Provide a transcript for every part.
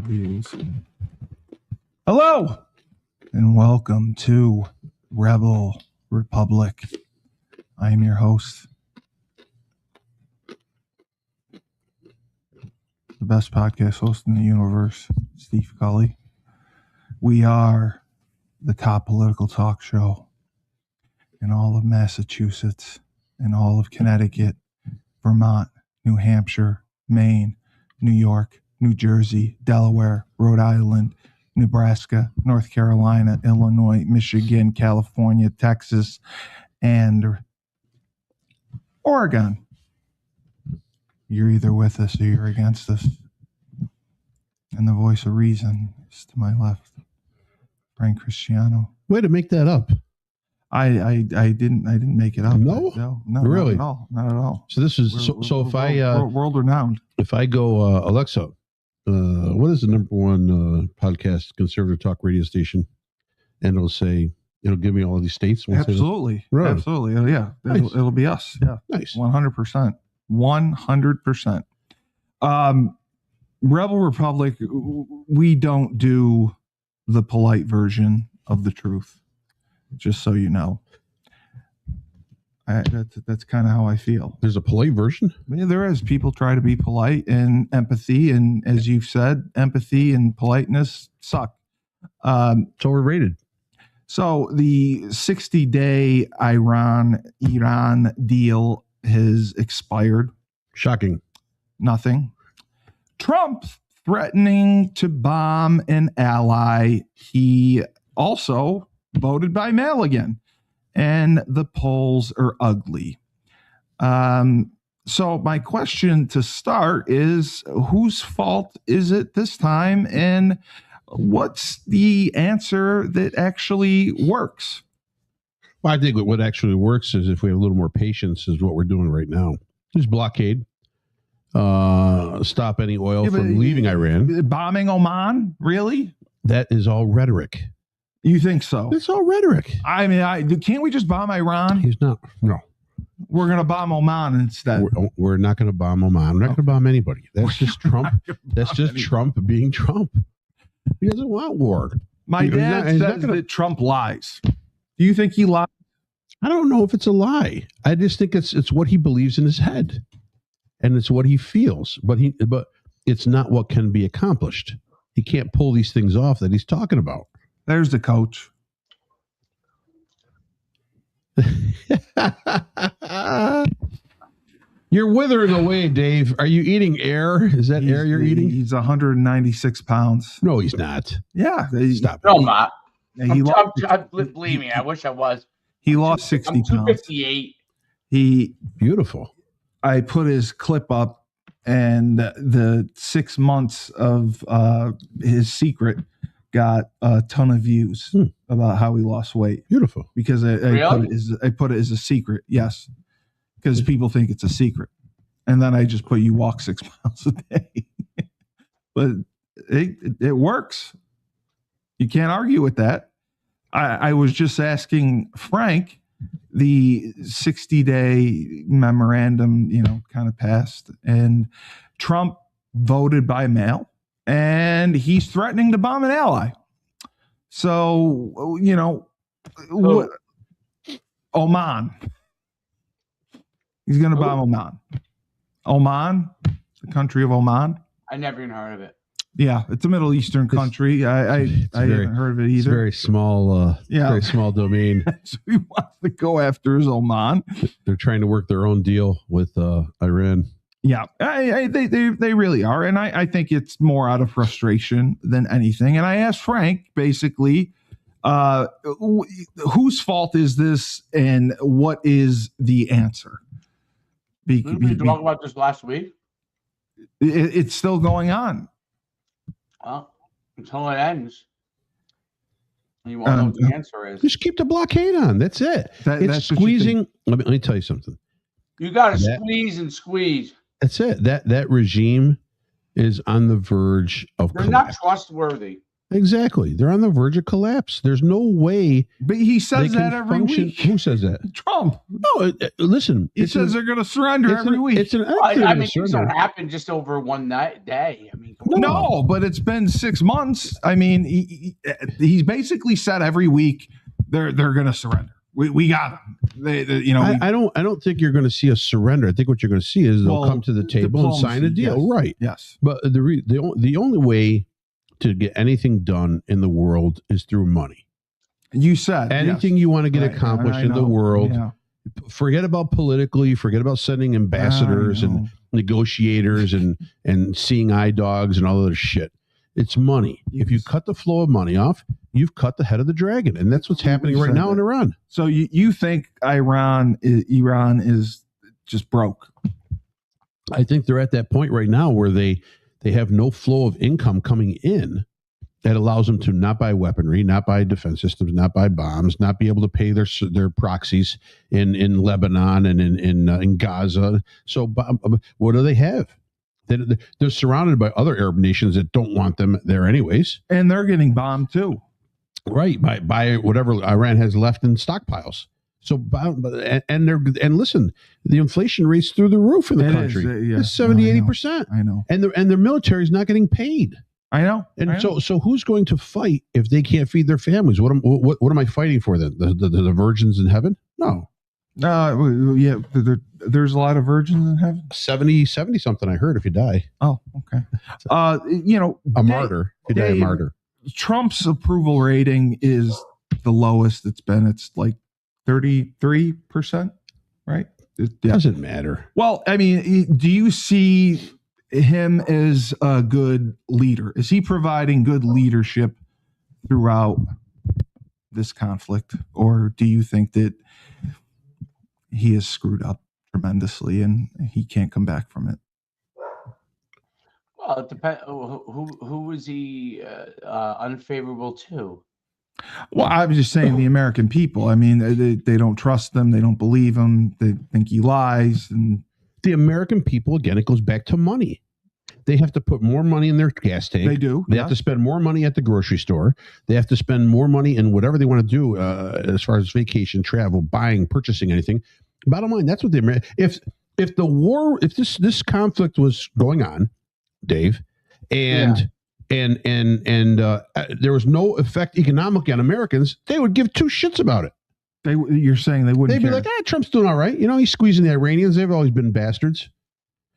reviews. Hello, and welcome to Repblic. I am your host, the best podcast host in the universe, Steve Cully. We are the top political talk show in all of Massachusetts, in all of Connecticut, Vermont, New Hampshire, Maine, New York, New Jersey, Delaware, Rhode Island, Nebraska, North Carolina, Illinois, Michigan, California, Texas, and Oregon. You're either with us or you're against us. And the voice of reason is to my left, Frank Cristiano. Way to make that up. I didn't make it up. No, really, not at all. So this is world renowned. If I go, Alexa, what is the number one podcast conservative talk radio station? And it'll give me all of these states. Absolutely, right. Absolutely, yeah. Nice. It'll be us. Yeah, nice, 100%, 100%. Rebel Republic, we don't do the polite version of the truth. Just so you know, that's kind of how I feel. There's a polite version. Yeah, there is. People try to be polite and empathy, and as you've said, empathy and politeness suck. It's overrated. So the 60-day Iran deal has expired. Shocking. Nothing. Trump threatening to bomb an ally. He also voted by mail again, and the polls are ugly. So my question to start is, whose fault is it this time, and what's the answer that actually works? Well, I think what actually works is if we have a little more patience is what we're doing right now. Just blockade. Stop any oil from leaving Iran. Bombing Oman? Really? That is all rhetoric. You think so? It's all rhetoric. I mean, can't we just bomb Iran? He's not. No. We're going to bomb Oman instead. We're not going to bomb Oman. We're not going to bomb anybody. That's just Trump. That's just Trump being Trump. He doesn't want war. My dad says that Trump lies. Do you think he lies? I don't know if it's a lie. I just think it's what he believes in his head, and it's what he feels. But it's not what can be accomplished. He can't pull these things off that he's talking about. There's the coach. You're withering away, Dave. Are you eating air? Is that air you're eating? He's 196 pounds. No, he's not. Yeah. Stop. No, I'm not. Believe me, I wish I was. He lost 60 pounds. I'm 258. Beautiful. I put his clip up, and the 6 months of his secret got a ton of views about how he lost weight. Beautiful. Because I put it as a secret. Yes. Because people think it's a secret. And then I just put you walk 6 miles a day. But it works. You can't argue with that. I was just asking Frank, the 60-day memorandum, kind of passed, and Trump voted by mail. And he's threatening to bomb an ally. So, Oman. He's going to bomb Oman. Oman, the country of Oman. I never even heard of it. Yeah, it's a Middle Eastern country. I haven't heard of it either. It's very small. Very small domain. So he wants to go after his Oman. They're trying to work their own deal with Iran. Yeah, they really are. And I think it's more out of frustration than anything. And I asked Frank, basically, whose fault is this and what is the answer? Didn't we talk about this last week? It's still going on. Well, until it ends. You want to know what the answer is. Just keep the blockade on. That's it. It's squeezing. Let me tell you something. You got to squeeze and squeeze. That's it. That regime is on the verge of They're not trustworthy. Exactly. They're on the verge of collapse. There's no way. But he says they can that every function. week. Who says that? Trump. No, listen. He says they're going to surrender every week. It's an I mean, things don't happen just over one day. I mean, no, but it's been 6 months. I mean, he's basically said every week they're going to surrender. We got them. I don't think you're going to see a surrender. I think what you're going to see is they'll come to the table and sign a deal. Yes, right. Yes. But the only way to get anything done in the world is through money. You said anything you want to get accomplished in the world. Yeah. Forget about politically. Forget about sending ambassadors and negotiators and seeing eye dogs and all other shit. It's money. If you cut the flow of money off, you've cut the head of the dragon, and that's what's happening right now in Iran. So you think Iran is just broke? I think they're at that point right now where they have no flow of income coming in that allows them to not buy weaponry, not buy defense systems, not buy bombs, not be able to pay their proxies in Lebanon and in Gaza. So what do they have? They're surrounded by other Arab nations that don't want them there anyways. And they're getting bombed too. Right, by whatever Iran has left in stockpiles. So and listen, the inflation rate's through the roof in the country. It's 70-80%. I know. And their military is not getting paid. I know. And so who's going to fight if they can't feed their families? What am I fighting for then? The virgins in heaven? No. Yeah, there's a lot of virgins in heaven. 70 something I heard if you die. Oh, okay. A martyr. If you die a martyr. Trump's approval rating is the lowest it's been. It's like 33%, right? It doesn't matter. Well, I mean, do you see him as a good leader? Is he providing good leadership throughout this conflict? Or do you think that he is screwed up tremendously and he can't come back from it? Well, it depends. Who is he unfavorable to? Well, I was just saying the American people. I mean, they don't trust him. They don't believe him. They think he lies. And the American people, again, it goes back to money. They have to put more money in their gas tank. They do. They have to spend more money at the grocery store. They have to spend more money in whatever they want to do as far as vacation, travel, buying, purchasing anything. Bottom line, that's what they. If this conflict was going on, Dave, and there was no effect economically on Americans, they would give two shits about it. You're saying they wouldn't? They'd be like, Trump's doing all right. He's squeezing the Iranians. They've always been bastards.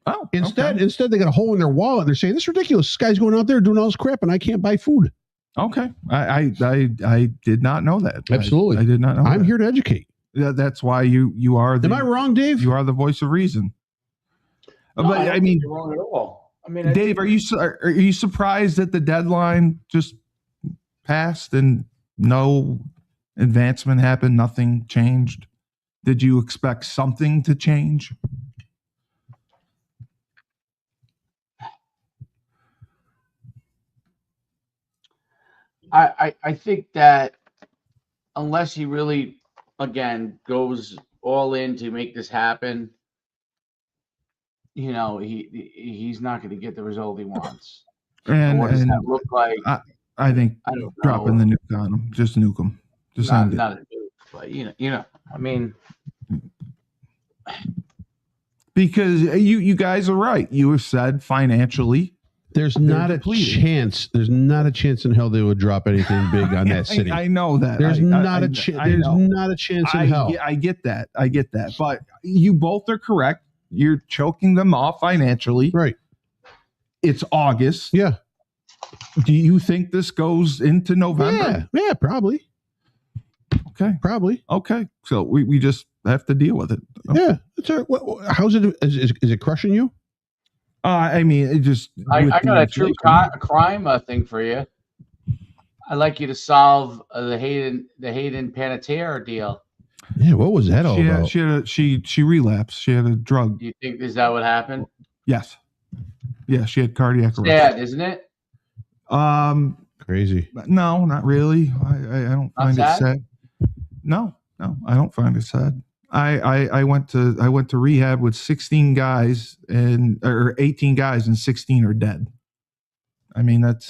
Oh, instead, they got a hole in their wallet. They're saying, this is ridiculous. This guy's going out there doing all this crap, and I can't buy food. Okay, I did not know that. Absolutely, I did not know. I'm here to educate. That's why you are. Am I wrong, Dave? You are the voice of reason. No, but I mean, you're wrong at all. I mean, Dave, are you surprised that the deadline just passed and no advancement happened? Nothing changed. Did you expect something to change? I think that unless he really, again, goes all in to make this happen, he's not going to get the result he wants. And what does that look like? I think I don't know. dropping the nuke on him, just nuke him, just not a nuke, but I mean, because you guys are right. You have said financially. There's not a chance. There's not a chance in hell they would drop anything big on that city. I know that. There's not a chance. There's not a chance in hell. I get that. But you both are correct. You're choking them off financially. Right. It's August. Yeah. Do you think this goes into November? Yeah, probably. Okay. Probably. Okay. So we just have to deal with it. Yeah. How's it? Is it crushing you? I mean, it just. I got a true crime thing for you. I'd like you to solve the Hayden Panettiere deal. Yeah, what was that all about? She relapsed. She had a drug. Do you think is that what happened? Yes. Yeah, she had cardiac arrest. Sad, isn't it? Crazy. No, not really. I don't find it sad. No, I don't find it sad. I went to rehab with 16 guys or 18 guys and 16 are dead. I mean, that's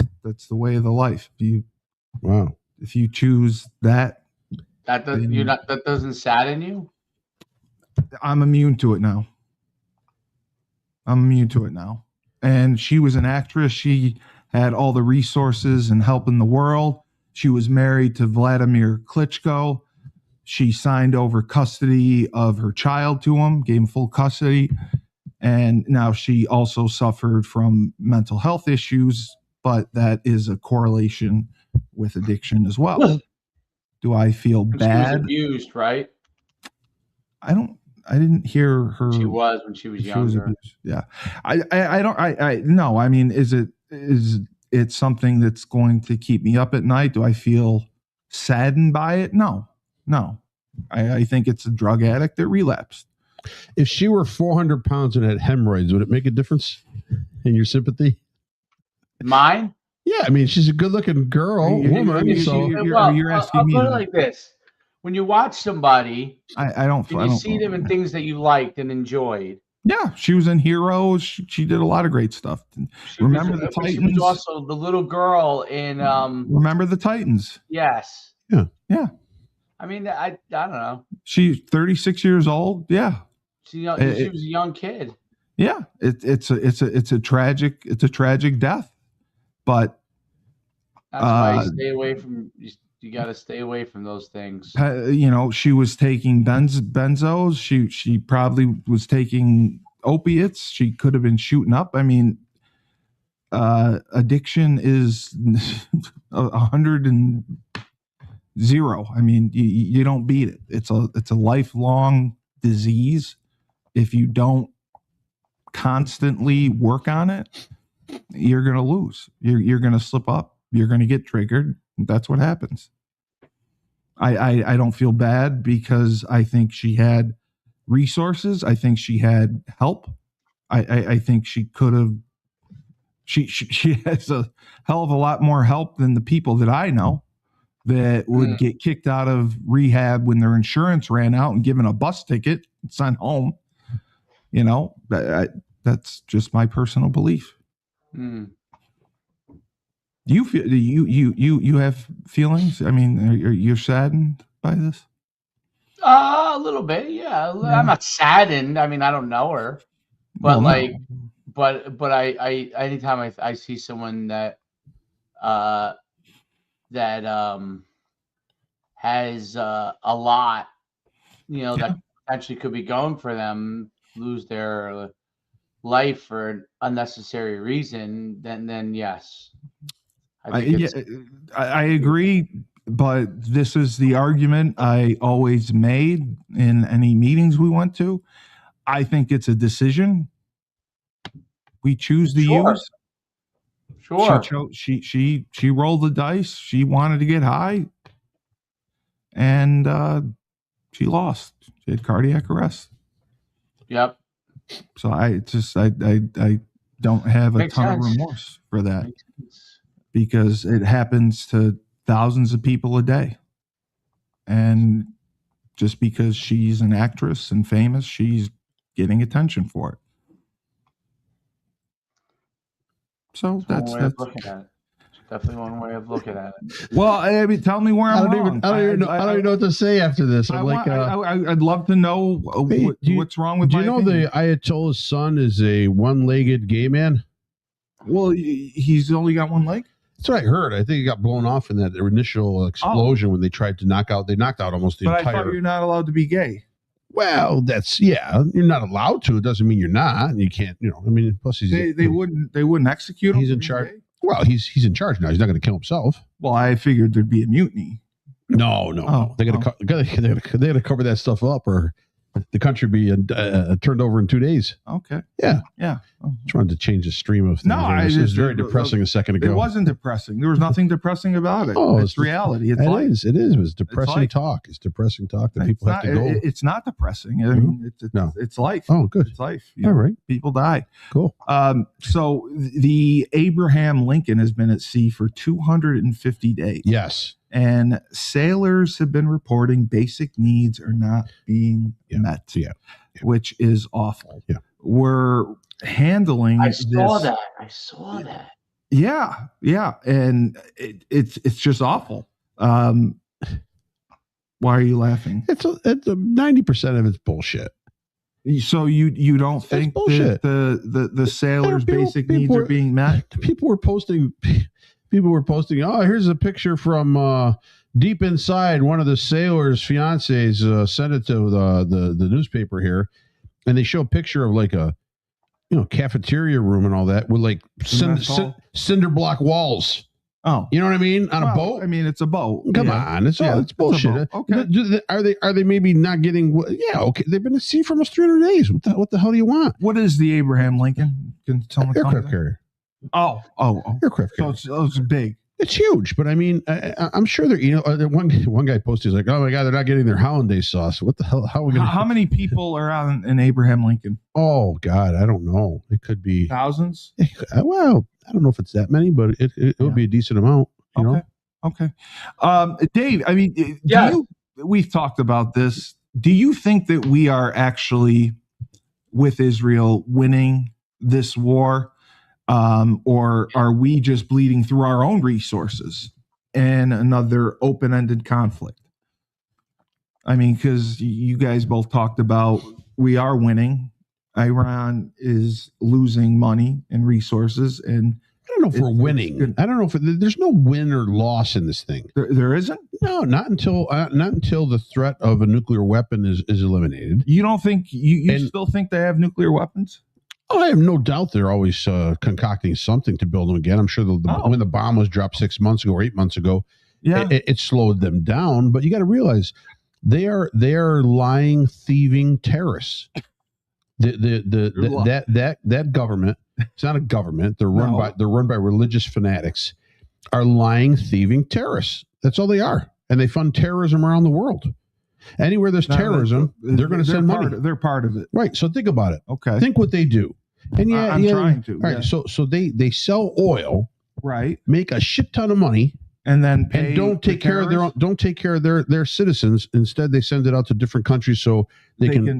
the way of the life. If you choose that, that doesn't sadden you? I'm immune to it now. And she was an actress. She had all the resources and help in the world. She was married to Vladimir Klitschko. She signed over custody of her child to him, gave him full custody. And now she also suffered from mental health issues, but that is a correlation with addiction as well. Do I feel bad? She was abused, right? I didn't hear her. She was when she was younger. Yeah. No, I mean, is it something that's going to keep me up at night? Do I feel saddened by it? No. I think it's a drug addict that relapsed. If she were 400 pounds and had hemorrhoids, would it make a difference in your sympathy? Mine? Yeah, I mean, she's a good-looking girl, woman. You're asking me. I'll put it like this: when you watch somebody, I don't see them in things that you liked and enjoyed. Yeah, she was in Heroes. She did a lot of great stuff. Remember the Titans? She was also the little girl in. Remember the Titans? Yes. Yeah. I mean, I don't know. She's 36 years old. Yeah. She was a young kid. Yeah, it's a tragic death, but that's why you stay away from. You got to stay away from those things. She was taking benzos. She probably was taking opiates. She could have been shooting up. I mean, addiction is 100 0. I mean, you don't beat it. It's a lifelong disease. If you don't constantly work on it, you're going to lose. You're going to slip up. You're going to get triggered. That's what happens. I don't feel bad because I think she had resources. I think she had help. I think she could have. She has a hell of a lot more help than the people that I know that would get kicked out of rehab when their insurance ran out and given a bus ticket and sent home. That's just my personal belief. Do you feel you have feelings? I mean, you're saddened by this? A little bit, yeah. I'm not saddened. I mean, I don't know her, but but I anytime I see someone that has a lot, that potentially could be going for them, lose their life for an unnecessary reason, then yes. I agree, but this is the argument I always made in any meetings we went to. I think it's a decision we choose to use. Sure. She rolled the dice. She wanted to get high, and she lost. She had cardiac arrest. Yep. So I don't have a ton of remorse for that because it happens to thousands of people a day. And just because she's an actress and famous, she's getting attention for it. So that's looking at it. Definitely one way of looking at it. Well, I mean, tell me where I'm wrong. I don't even know what to say after this. I'd love to know what's wrong with. Do you know the Ayatollah's son is a one-legged gay man? Well, he's only got one leg. That's what I heard. I think he got blown off in that initial explosion when they tried to knock out. They knocked out almost the entire. But I thought you're not allowed to be gay. Well, you're not allowed to. It doesn't mean you're not, and you can't. I mean, plus they wouldn't execute him. He's in charge. Well, he's in charge now. He's not going to kill himself. Well, I figured there'd be a mutiny. No. They got to cover that stuff up, or the country be turned over in 2 days. Okay. Yeah. I'm trying to change the stream of things. No, it was very depressing a second ago. It wasn't depressing. There was nothing depressing about it. Oh, it's reality. It's life. It is. It was depressing talk. It's depressing talk that people have to go. It's not depressing. I mean, it's life. Oh, good. It's life. All right. People die. Cool. So the Abraham Lincoln has been at sea for 250 days. Yes. And sailors have been reporting basic needs are not being met, which is awful. Yeah. We're handling I saw that. Yeah, and it's just awful. Why are you laughing? It's 90% of it's bullshit. So you don't think bullshit. that the sailors' basic needs were are being met? People were posting. Oh, here's a picture from deep inside one of the sailors' fiancés. Sent it to the newspaper here, and they show a picture of like a cafeteria room and all that with like cinder block walls. Oh, you know what I mean? On a boat. I mean, it's a boat. Come on, it's bullshit. Okay. Are they maybe not getting? Yeah, okay. They've been at sea for almost 300 days. What the hell do you want? What is the Abraham Lincoln? Can someone aircraft carrier? Oh, aircraft carrier. So it's big. It's huge, but I mean, I'm sure they're. One guy posted, he's like, "Oh my God, they're not getting their hollandaise sauce. What the hell? How are we going? How many people are on an Abraham Lincoln? Oh God, I don't know. It could be thousands. Well, I don't know if it's that many, but it would be a decent amount. You know? Okay. Dave, I mean, we've talked about this. Do you think that we are actually with Israel winning this war? Or are we just bleeding through our own resources and another open-ended conflict? I mean, because you guys both talked about we are winning. Iran is losing money and resources, and I don't know if we're winning. I don't know if there's no win or loss in this thing. There isn't? No, not until the threat of a nuclear weapon is eliminated. You don't think you still think they have nuclear weapons? Oh, I have no doubt they're always concocting something to build them again. I'm sure when the bomb was dropped 6 months ago or 8 months ago, it slowed them down. But you got to realize they are lying, thieving terrorists. That government, it's not a government. They're run by religious fanatics. Are lying, thieving terrorists. That's all they are, and they fund terrorism around the world. Anywhere there's terrorism, they're going to send money. They're part of it, right? So think about it. Okay, think what they do. And I'm trying to. All right, so they sell oil, right? Make a shit ton of money, and then don't take care of their citizens. Instead, they send it out to different countries so they can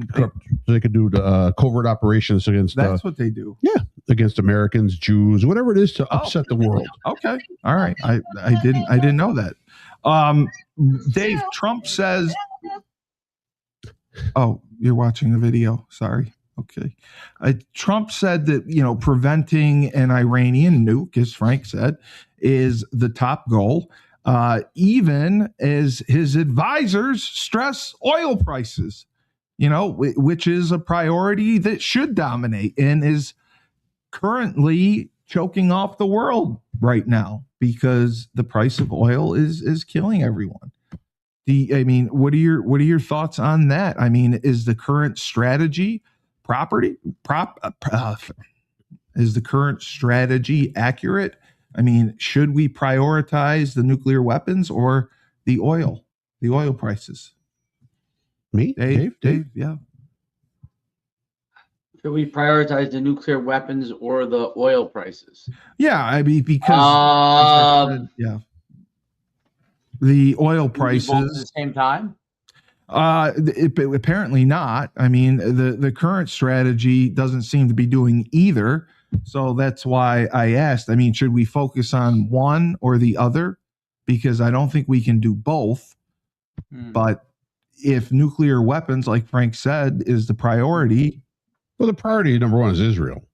do covert operations against. That's what they do. Yeah, against Americans, Jews, whatever it is to upset the world. Okay, all right. I didn't know that. Dave, Trump says. Oh, you're watching the video. Sorry. Okay. Trump said that, preventing an Iranian nuke, as Frank said, is the top goal, even as his advisors stress oil prices, which is a priority that should dominate and is currently choking off the world right now because the price of oil is killing everyone. What are your thoughts on that? I mean, is the current strategy is the current strategy accurate? I mean, should we prioritize the nuclear weapons or the oil prices? Me, Dave, yeah. Should we prioritize the nuclear weapons or the oil prices? Yeah, I mean, because the oil prices both at the same time. Apparently not. I mean, the current strategy doesn't seem to be doing either. So that's why I asked. I mean, should we focus on one or the other? Because I don't think we can do both. But if nuclear weapons, like Frank said, is the priority. Well, the priority number one is Israel,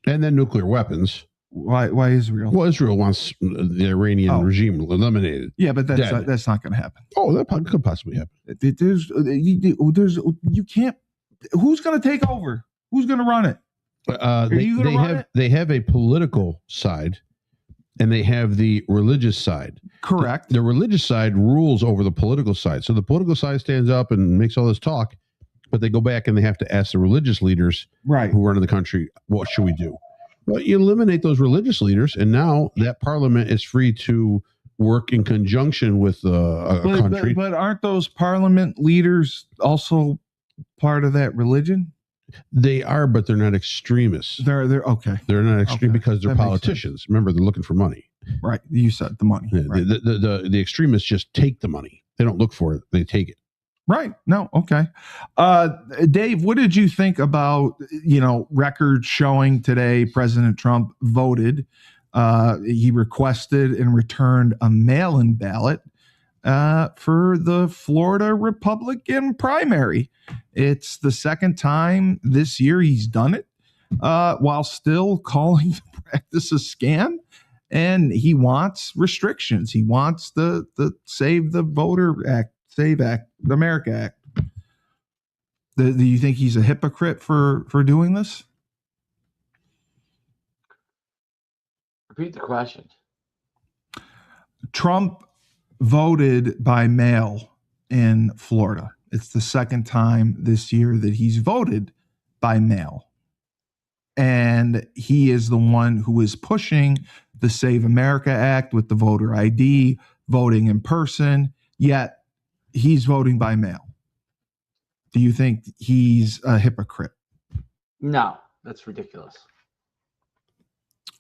and then nuclear weapons. Why Israel? Well, Israel wants the Iranian regime eliminated. Yeah, but that's not going to happen. Oh, that could possibly happen. You can't. Who's going to take over? Who's going to run it? They have a political side, and they have the religious side. Correct. The religious side rules over the political side. So the political side stands up and makes all this talk, but they go back and they have to ask the religious leaders, right, who run the country, what should we do? Well, you eliminate those religious leaders, and now that parliament is free to work in conjunction with a country. But aren't those parliament leaders also part of that religion? They are, but they're not extremists. They're okay. They're not extreme because they're politicians. Remember, they're looking for money. Right. You said the money. Yeah, right. The extremists just take the money. They don't look for it. They take it. Right. No. Okay. Dave, what did you think about, records showing today President Trump voted He requested and returned a mail-in ballot for the Florida Republican primary. It's the second time this year he's done it, while still calling the practice a scam. And he wants restrictions. He wants the Save the Voter Act, Save Act, the America Act. Do you think he's a hypocrite for doing this? Repeat the question. Trump voted by mail in Florida. It's the second time this year that he's voted by mail. And he is the one who is pushing the Save America Act with the voter ID, voting in person, yet he's voting by mail. Do you think he's a hypocrite? No, that's ridiculous.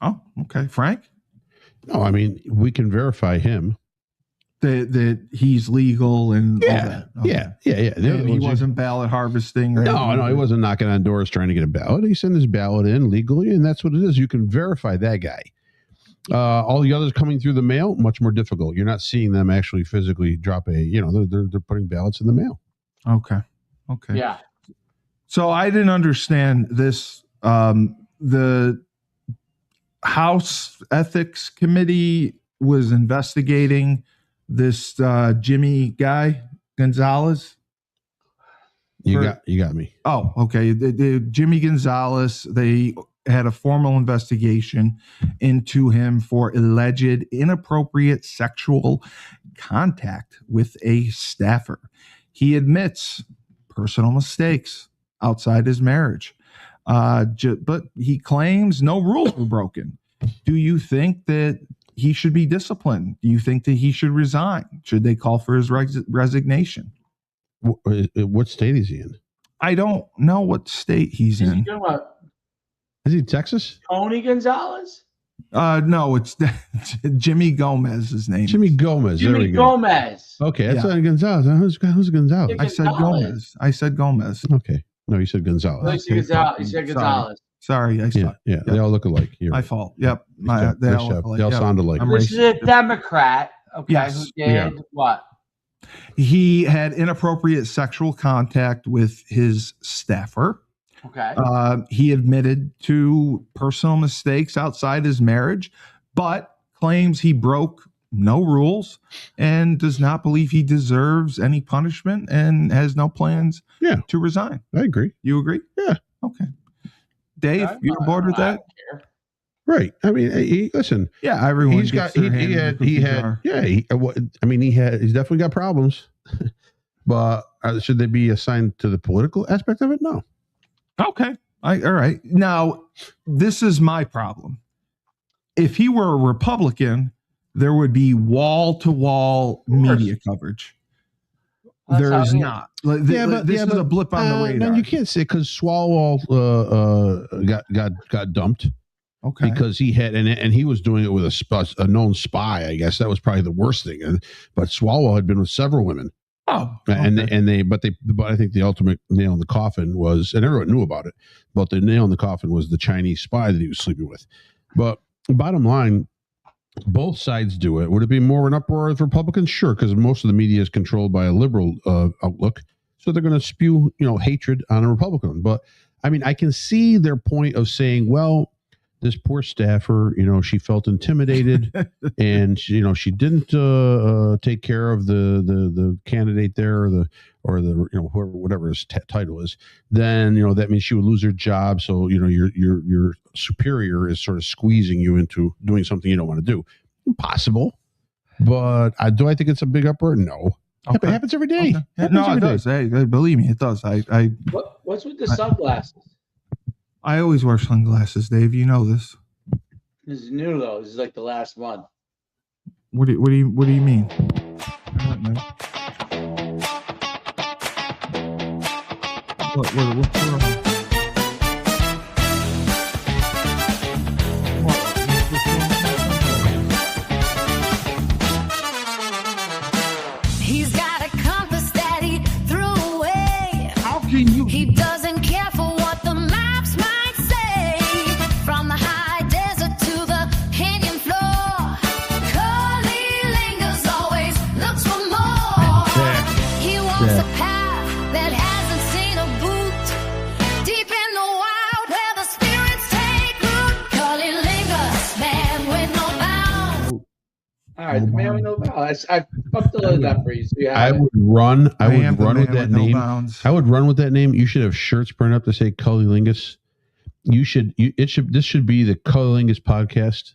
Oh, okay. Frank? No, I mean, we can verify him. That he's legal and all that. Okay. Yeah. And he wasn't ballot harvesting. Or No, he wasn't knocking on doors trying to get a ballot. He sent his ballot in legally, and that's what it is. You can verify that guy. All the others coming through the mail, much more difficult. You're not seeing them actually physically drop they're putting ballots in the mail. Okay. Yeah. So I didn't understand this. The House Ethics Committee was investigating this Jimmy guy, Gonzalez. You got me. Oh, okay. The Jimmy Gonzalez, they had a formal investigation into him for alleged inappropriate sexual contact with a staffer. He admits personal mistakes outside his marriage, but he claims no rules were broken. Do you think that he should be disciplined? Do you think that he should resign? Should they call for his resignation? What state is he in? I don't know what state he's in. Is he Texas? Tony Gonzalez? No, it's Jimmy Gomez. His name. Jimmy Gomez. Jimmy there we go. Gomez. Okay, that's not Gonzalez. Who's Gonzalez? I said Gomez. Okay. No, you said Gonzalez. You said Gonzalez. Sorry, I suck. Yeah. They all look alike. My fault. Yep. They all sound alike. This is a Democrat. Okay. Yes. Who did what? He had inappropriate sexual contact with his staffer. Okay. He admitted to personal mistakes outside his marriage, but claims he broke no rules and does not believe he deserves any punishment and has no plans to resign. I agree. You agree? Yeah. Okay. Dave, you on board with that? Right. I mean, listen. Yeah, everyone. He's definitely got problems, but should they be assigned to the political aspect of it? No. Okay. All right. Now, this is my problem. If he were a Republican, there would be wall-to-wall media coverage. There is not. This is a blip on the radar. No, you can't say because Swalwell got dumped. Okay. Because he had and he was doing it with a known spy. I guess that was probably the worst thing. But Swalwell had been with several women. Oh, okay. But I think the ultimate nail in the coffin was, and everyone knew about it, but the nail in the coffin was the Chinese spy that he was sleeping with. But bottom line, both sides do it. Would it be more an uproar with Republicans? Sure, because most of the media is controlled by a liberal outlook, so they're going to spew hatred on a Republican. But I mean, I can see their point of saying, well, this poor staffer, she felt intimidated, and she didn't take care of the candidate there, or the whoever, whatever his title is. Then that means she would lose her job. So your superior is sort of squeezing you into doing something you don't want to do. Impossible, but do I think it's a big uproar? No. Okay. It happens every day. Okay. It does. Hey, believe me, it does. What's with the sunglasses? I always wear sunglasses, Dave. You know this. This is new though. This is like the last one. What do you mean? What's wrong? He's got a compass that he threw away. How can you? He doesn't care for what the maps might say. From the high desert to the canyon All right, the man with no bounds. I've uploaded that for you, so you I have it. would run. I am would the run with man that no name. bounds. I would run with that name. You should have shirts printed up to say Cullylingus. This should be the Cullylingus podcast.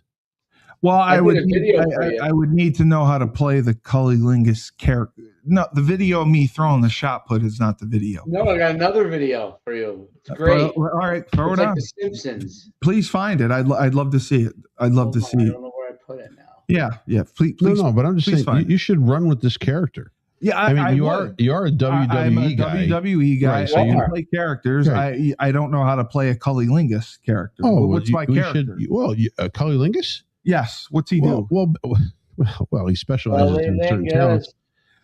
Well, I did a video for you. I would need to know how to play the Cullylingus character. No, the video of me throwing the shot put is not the video. No, I got another video for you. It's great. All right, throw It's it like on. The Simpsons. Please find it. I'd love to see it. I'd love to Hold on, see I it. don't know where I put it now. Yeah. Please. No, but I'm just please saying find you should run with this character. Yeah, I mean, you would. are a WWE I'm a guy. WWE guy. Right, so I can you- play characters. Right. I don't know how to play a Cullylingus character. Oh, What's my character? Cullylingus? Yes. What's he do? Well, he specializes in certain talents.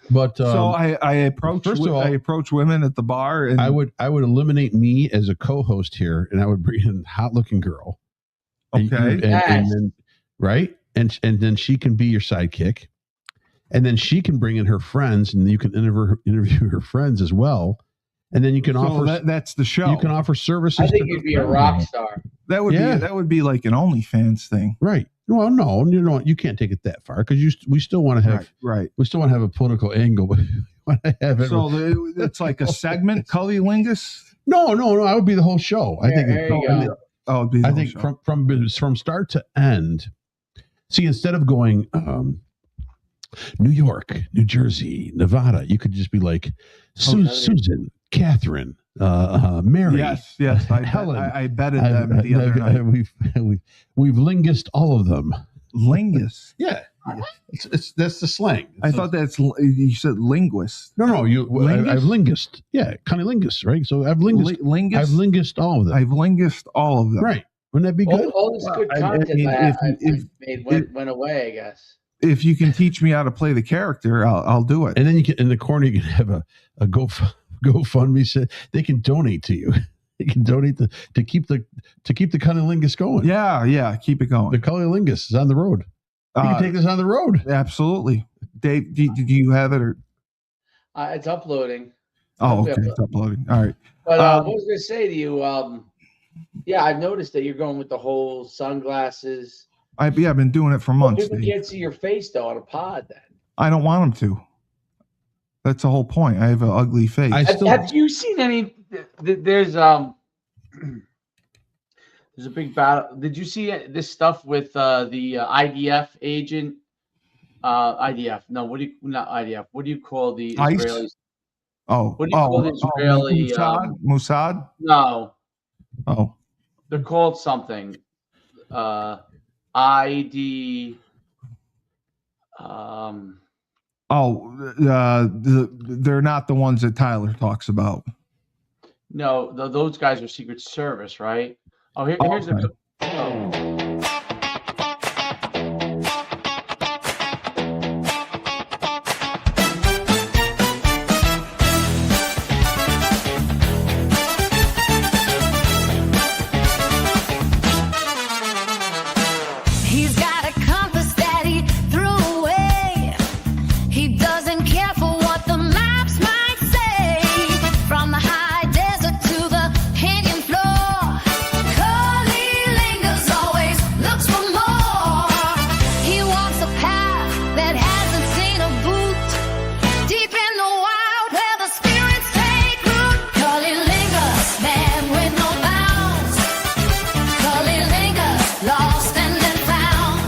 But So I approach. first of all, I approach women at the bar, and I would eliminate me as a co-host here, and I would bring in a hot-looking girl. Okay. And then right, and then she can be your sidekick, and then she can bring in her friends, and you can interview her friends as well, and then you can offer. That's the show. You can offer services. I think to you'd the be a friends. rock star. That would be like an OnlyFans thing. Right. Well, no, you can't take it that far because we still want to have Right. we still want to have a political angle, but we want to have it. So it's like a segment, Cullylingus. No. I would be the whole show. I think. There you go. Oh, it'd be the I whole think show. from start to end. See, instead of going New York, New Jersey, Nevada, you could just be like Susan, Catherine, Mary. Yes. Helen. I betted them the other night. We've linguist all of them. Lingus. Yeah, that's the slang. I thought you said linguist. No. Lingus? I've linguist. Yeah, cunnilingus, right? So I've linguist. Lingus. I've linguist all of them. I've linguist all of them. Right? Wouldn't that be good? All this good I content mean, I've made went away, I guess. If you can teach me how to play the character, I'll do it. And then you can in the corner you can have a GoFundMe. Set. They can donate to you. They can donate to keep the cunnilingus going. Yeah. Keep it going. The cunnilingus is on the road. You can take this on the road. Absolutely. Dave, do you have it or? It's uploading. Oh, okay. It's uploading. All right. But what I was going to say to you, yeah, I've noticed that you're going with the whole sunglasses. I've been doing it for months. People Dave. can't see your face though on a pod. Then I don't want them to. That's the whole point. I have an ugly face. have you seen any? There's a big battle. Did you see this stuff with the IDF agent? IDF. No, not IDF? What do you call the ICE? Israelis? What do you call the Israeli? Mossad? No. Oh. They're called something. ID. They're not the ones that Tyler talks about. No, those guys are Secret Service, right? Oh, here's okay. He's got a compass that he threw away. He doesn't care for what the maps might say. From the high desert to the canyon floor, Curly lingers, always looks for more. He walks a path that hasn't seen a boot, deep in the wild where the spirits take root. Curly lingers, man with no bounds. Curly lingers, lost and then found,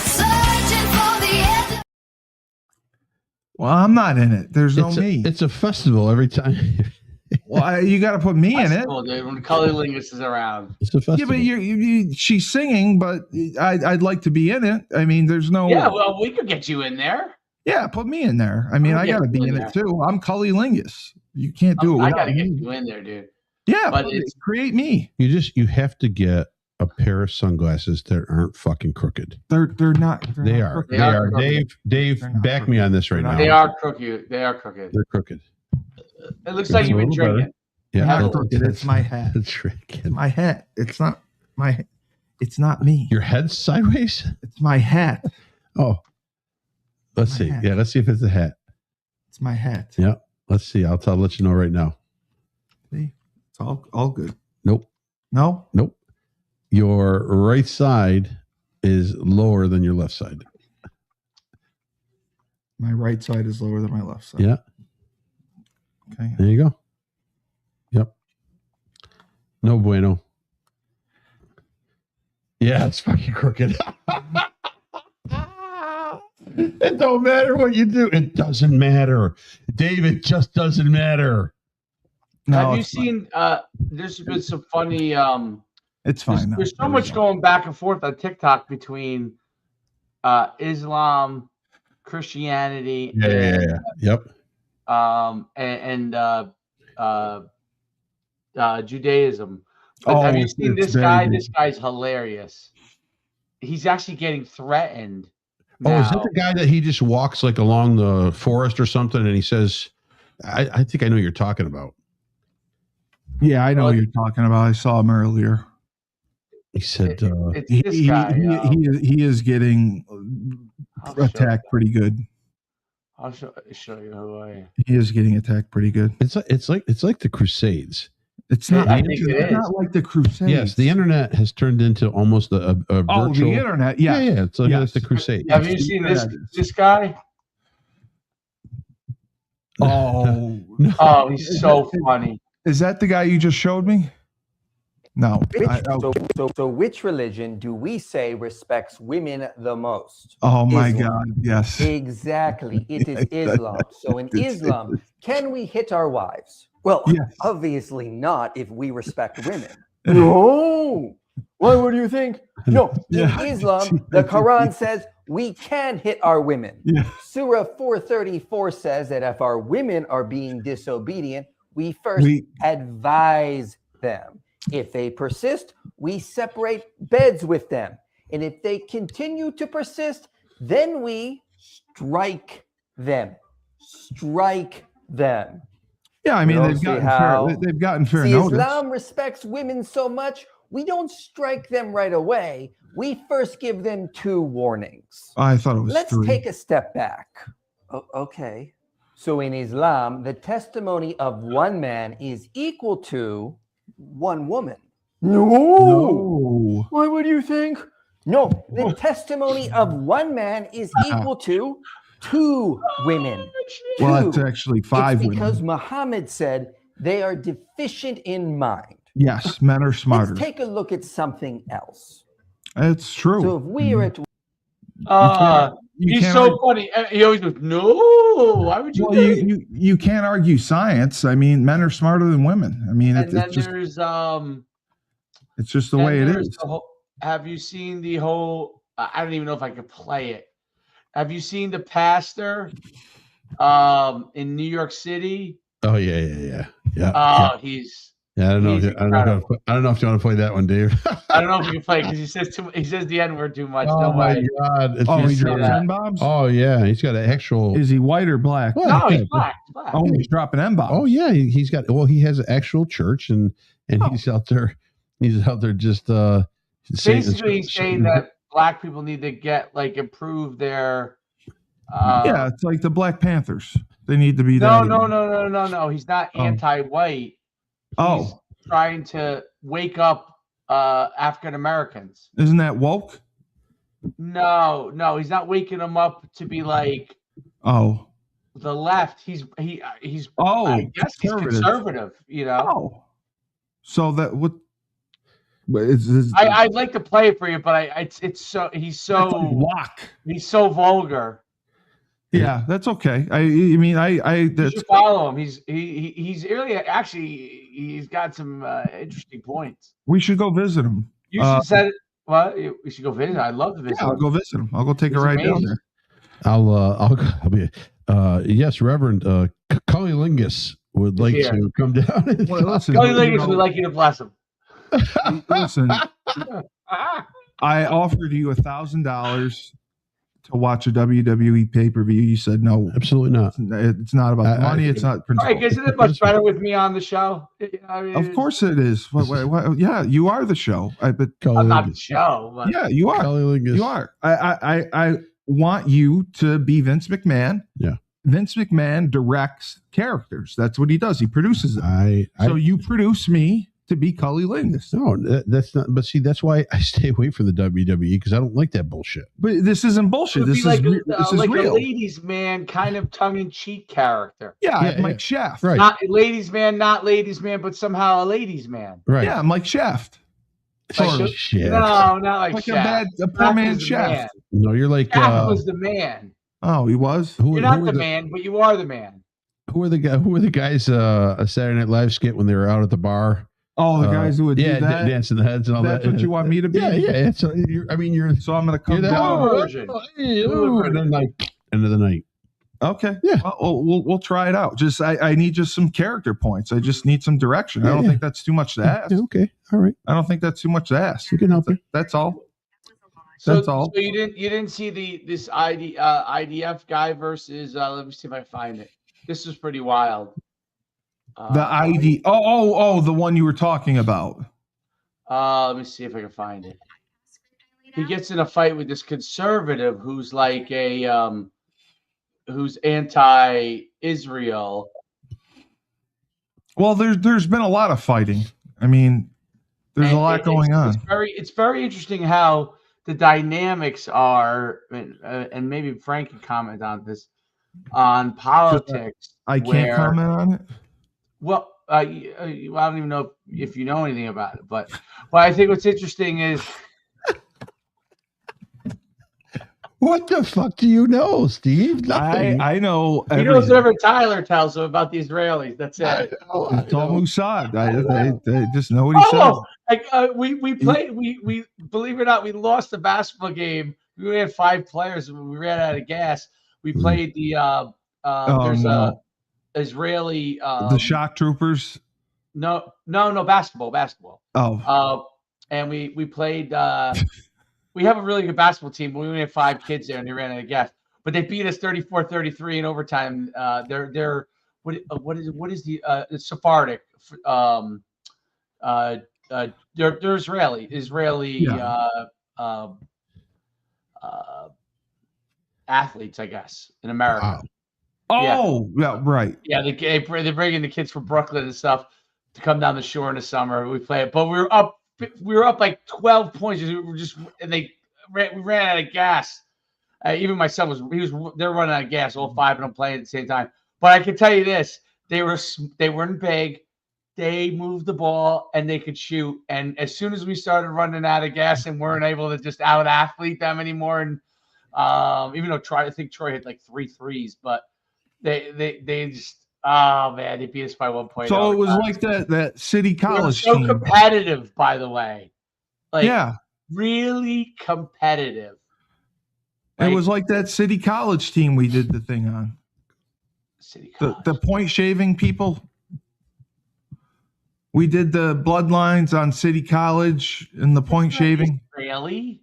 searching for the edge. Well, I'm not in it. There's no me. It's a festival every time. Well, you got to put me in it. Cool, dude. When Cullylingus is around. It's a festival. Yeah, but she's singing, but I'd like to be in it. I mean, there's no. Yeah, well, we could get you in there. Yeah, put me in there. I mean, I'll I get got to you be in in it too. I'm Cullylingus. You can't do it I without gotta get me. you in there, dude. Yeah, but but it's- create me. You have to get a pair of sunglasses that aren't fucking crooked. They're not. They not are. crooked. They They are are. crooked. Dave, They're not back crooked. me on this right They're now. not. They are crooked. They are crooked. They're crooked. It looks like It's you've a been little better. drinking. They're Yeah, not crooked. It's my hat. It's tricky. My hat. It's not my. It's not me. Your head's sideways. It's my hat. Oh, let's My see. hat. Yeah, let's see if it's a hat. It's my hat. Yeah, let's see. I'll let you know right now. See, it's all good. Nope. No. Your right side is lower than your left side. My right side is lower than my left side. Yeah. Okay. There you go. Yep. No bueno. Yeah, it's fucking crooked. It don't matter what you do. It doesn't matter. Dave, it just doesn't matter. No, Have you it's fine. seen? There's been some funny. It's fine. There's so much going back and forth on TikTok between Islam, Christianity, Yep. and Judaism. But have you seen this guy? This guy's hilarious. He's actually getting threatened. Oh, is that the guy that he just walks like along the forest or something, and he says, "I think I know what you're talking about." Yeah, I know what you're talking about. I saw him earlier. He said, it's this guy. He is getting attacked pretty good. I'll show you who I am. He is getting attacked pretty good. It's like the Crusades. It's not. I think it's not like the Crusades. Yes, the internet has turned into almost a virtual. Oh, the internet. Yeah, yeah. It's like the Crusades. Have you seen this guy? Oh, oh, he's so funny. Is that the guy you just showed me? No. So which religion do we say respects women the most? Oh my Islam. God! Yes. Exactly. It is Islam. So in Islam, can we hit our wives? Well, Yes. obviously not if we respect women. No. Why would you think? No. In Yeah. Islam, the Quran says we can hit our women. Yeah. Surah 434 says that if our women are being disobedient, we first advise them. If they persist, we separate beds with them. And if they continue to persist, then we strike them. Strike them. Yeah, I mean, they've gotten fair notice. Islam respects women so much, we don't strike them right away. We first give them 2 warnings. I thought it was Let's 3. take a step back. Okay. So in Islam, the testimony of one man is equal to 1 woman. No. Why would you think? No, the testimony of 1 man is equal to 2 women. Well, it's actually 5 women. Because Muhammad said they are deficient in mind. Yes, men are smarter. Let's take a look at something else. It's true. So if we are at he's so funny. He always goes, "No, why would you?" Well, you can't argue science. I mean, men are smarter than women. I mean, it's just the way it is. Have you seen the whole? I don't even know if I could play it. Have you seen the pastor in New York City? Oh yeah. He's. Yeah, I don't know if you want to play that one, Dave. I don't know if you can play because he says the N-word too much. Oh no my way. God! He drops N-bombs? Oh yeah, he's got an actual. Is he white or black? Well, No, he's black. Oh, he's dropping N-bombs. Oh yeah, he's got. Well, he has an actual church, and he's out there. He's out there just basically saying that black people need to improve their. Yeah, it's like the Black Panthers. They need to be. No. He's not anti-white. He's trying to wake up African Americans. Isn't that woke? No, he's not waking them up to be like the left. He's I guess he's conservative, you know. So that what? I'd like to play it for you, but he's so vulgar. Yeah, that's okay. You should follow him. He's really he's got some interesting points. We should go visit him. You should set it. Well, we should go visit. I'd love to visit. Yeah, I'll go visit him. I'll go take a ride down there. I'll be. Yes, Reverend Cullilingus would like to come down. Cullilingus would like you to bless him. Listen, I offered you $1,000 to watch a WWE pay-per-view. You said no. Absolutely not. It's not about the money. It's not principle. Right, isn't it much better with me on the show? I mean, of course it is. Yeah, you are the show. But I'm not the show. But. Yeah, you are. You are. I want you to be Vince McMahon. Yeah. Vince McMahon directs characters. That's what he does. He produces them. So you produce me to be cunnilingus. No, that's not. But see, that's why I stay away from the WWE because I don't like that bullshit. But this isn't bullshit. This is like real. a ladies' man kind of tongue-in-cheek character. Yeah, I'm like Shaft. Right. Not ladies' man, not ladies' man, but somehow a ladies' man. Right. Yeah, I'm like Shaft. Oh, shit. No, not like Shaft. A poor man Shaft. No, you're like Shaft was the man. Oh, he was. You're not the man, but you are the man. Who were the guys? A Saturday Night Live skit when they were out at the bar. Oh, the guys who would do that? Dancing the heads and all That's that. what you want me to be? Yeah. You're so I'm going to come down. Version. And then like end of the night. Okay. Yeah. Well, we'll try it out. Just I need just some character points. I just need some direction. I don't think that's too much to ask. Okay. All right. I don't think that's too much to ask. We can help you. That's all. So all. So you didn't see this IDF guy versus let me see if I find it. This was pretty wild. The ID. Oh, the one you were talking about. Let me see if I can find it. He gets in a fight with this conservative who's like who's anti-Israel. Well, there's been a lot of fighting. I mean, there's a lot going on. It's very interesting how the dynamics are, and maybe Frank can comment on this, on politics. I can't comment on it. Well, I don't even know if you know anything about it, but I think what's interesting is. What the fuck do you know, Steve? Nothing. I know. He knows whatever Tyler tells him about the Israelis. That's it. It's all Mossad. I just know what he said. Like we played. We believe it or not, we lost the basketball game. We had 5 players. And we ran out of gas. We played the Israeli. The shock troopers. No, basketball. Oh. And we played. We have a really good basketball team, but we only had 5 kids there, and they ran out of gas. But they beat us 34-33 in overtime. They're what is the Sephardic? They're Israeli athletes, I guess, in America. Wow. Yeah, right. Yeah, they bring in the kids from Brooklyn and stuff to come down the shore in the summer. We play it, but we were up like 12 points. We ran out of gas. Even my son they're running out of gas. All 5 of them playing at the same time. But I can tell you this: they weren't big. They moved the ball and they could shoot. And as soon as we started running out of gas and weren't able to just out athlete them anymore, and even though I think Troy hit like 3 threes, but they just. Oh man, they beat us by 1 point. So it was like that city college team. So competitive, by the way. Like, really competitive. It was like that city college team we did the thing on. City college. The point shaving people. We did the bloodlines on city college and the point shaving. Really?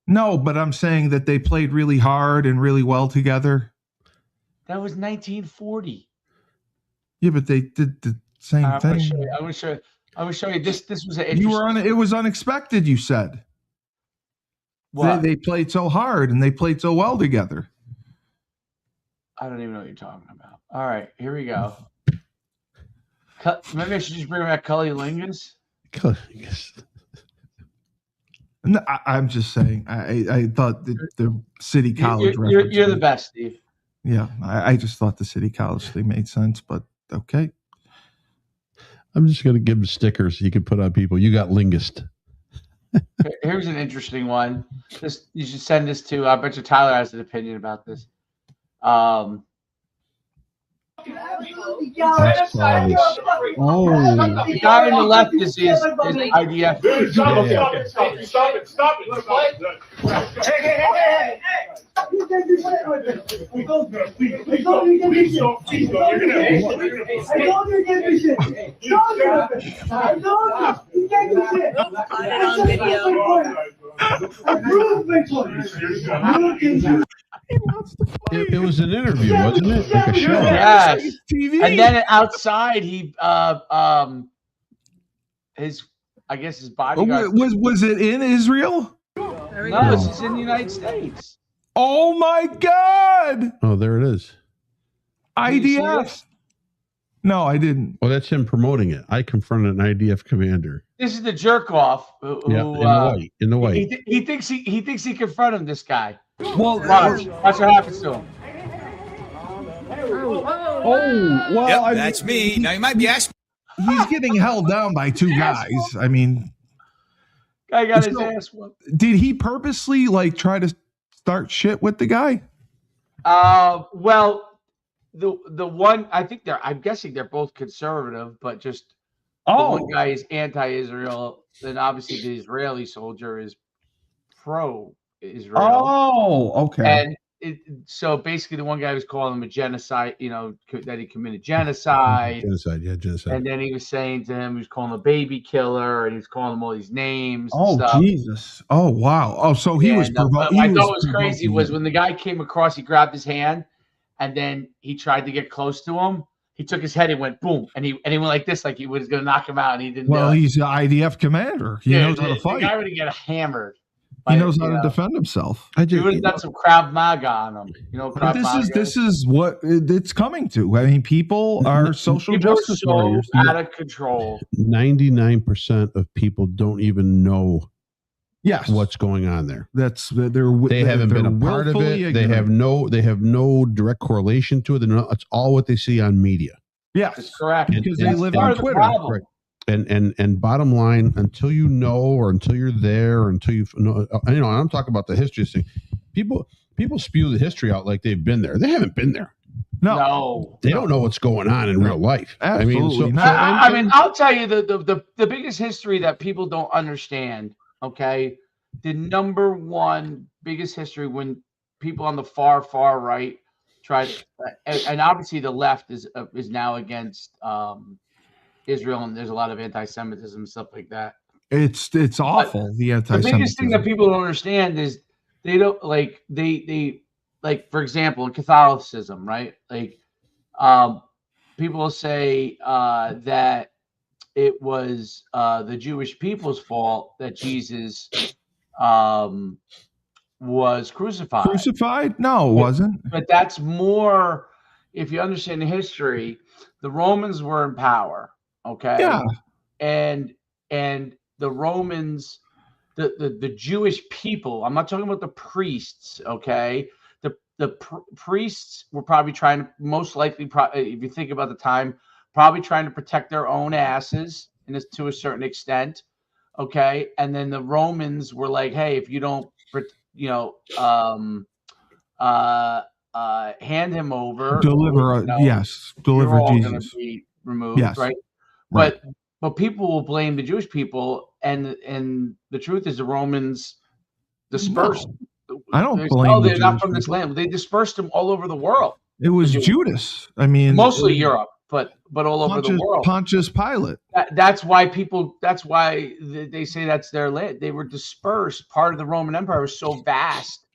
No, but I'm saying that they played really hard and really well together. That was 1940. Yeah, but they did the same thing. I will show you. This was an interesting. It was unexpected. You said. What? They played so hard and they played so well together. I don't even know what you're talking about. All right, here we go. Maybe I should just bring back cunnilingus. No, I'm just saying. I thought the city college. You're the best, Steve. Yeah, I just thought the city college thing made sense, but okay. I'm just going to give him stickers you can put on people. You got lingust. Here's an interesting one. You should send this to. I bet you Tyler has an opinion about this. The guy on the left is IDF. Stop it. Hey. It was an interview, wasn't it? Like a show. Yes. And then outside, his bodyguard. Was it in Israel? No, this is in the United States. Oh my God! Oh, there it is. IDF. No, I didn't. Oh, that's him promoting it. I confronted an IDF commander. This is the jerk off who In the white. He thinks he confronted him. This guy. Well, Watch what happens to him. oh, well, Yep, I mean, that's me. Now you might be asking. he's getting held down by two guys. I mean, Guy got his ass whooped. did he purposely like try to start shit with the guy? Well, the one I'm guessing they're both conservative, but just the one guy is anti-Israel. Then obviously the Israeli soldier is pro-Israel. Oh, okay. And so basically the one guy was calling him a genocide, that he committed genocide. Genocide. And then he was saying to him, he was calling him a baby killer, and he was calling him all these names. Oh, and stuff. Jesus. Oh, wow. Oh, so he was provoking. What I thought was crazy was when the guy came across, he grabbed his hand, and then he tried to get close to him. He took his head and went boom, and he went like this, like he was going to knock him out, and he didn't. Well, he's the IDF commander. He knows how to fight. The guy would get hammered. He knows how to defend himself. He would have done some Krav Maga on him. This is what it's coming to. I mean, people are social justice warriors. Out of control. 99% of people don't even know what's going on there. They haven't been a part of it. Ignorant. They have no direct correlation to it. It's all what they see on media. Yes, that's correct. Because they live on Twitter. Right. And bottom line, until you know, or until you're there, or until you know, I'm talking about the history thing. People spew the history out like they've been there. They haven't been there. No. They don't know what's going on in real life. Absolutely. I mean, I'll tell you the biggest history that people don't understand. Okay, the number one biggest history when people on the far right tried, and obviously the left is now against Israel, and there's a lot of anti-Semitism and stuff like that. It's awful. But the anti-Semitism. The biggest thing that people don't understand is they don't like they for example in Catholicism, right? Like people say that it was the Jewish people's fault that Jesus was crucified. Crucified? No, it wasn't. But that's more, if you understand the history, the Romans were in power. Okay. Yeah. And the Romans, the Jewish people, I'm not talking about the priests. Okay. The priests were probably trying to, most likely, if you think about the time, probably trying to protect their own asses to a certain extent. Okay. And then the Romans were like, hey, if you don't, hand him over, deliver Jesus. You're all going to be removed, yes. Right? Right. But people will blame the Jewish people, and the truth is the Romans dispersed. No, I don't blame. They're not from this land. They dispersed them all over the world. It was Judas. I mean, mostly Europe, but all over the world. Pontius Pilate. That's why they say that's their land. They were dispersed. Part of the Roman Empire was so vast.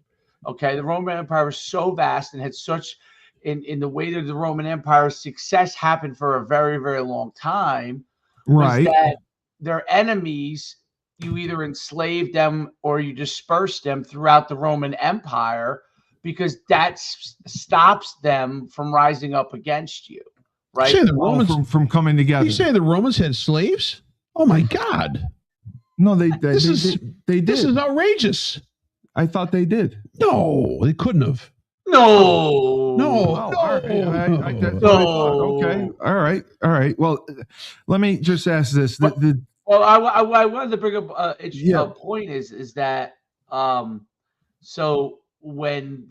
Okay, the Roman Empire was so vast and had such. In the way that the Roman Empire's success happened for a very, very long time, right? That their enemies, you either enslaved them or you dispersed them throughout the Roman Empire, because that stops them from rising up against you, right? You say the Romans from coming together. You say the Romans had slaves? Oh my God! No, they did. This is outrageous. I thought they did. No, they couldn't have. No. Okay. All right. Well, let me just ask this. I wanted to bring up a point is that so when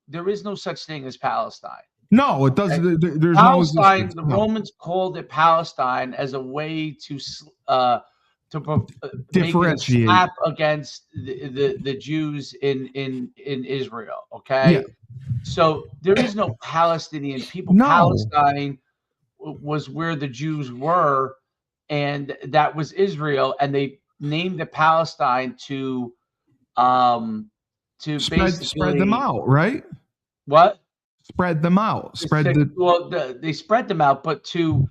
there is no such thing as Palestine. No, it doesn't. Okay? There's Palestine. No the Romans called it Palestine as a way to differentiate, make a slap against the Jews in Israel. Okay, so there is no Palestinian people. No. Palestine was where the Jews were, and that was Israel, and they named it Palestine to spread them out, right? What? Spread them out. They spread them out, but to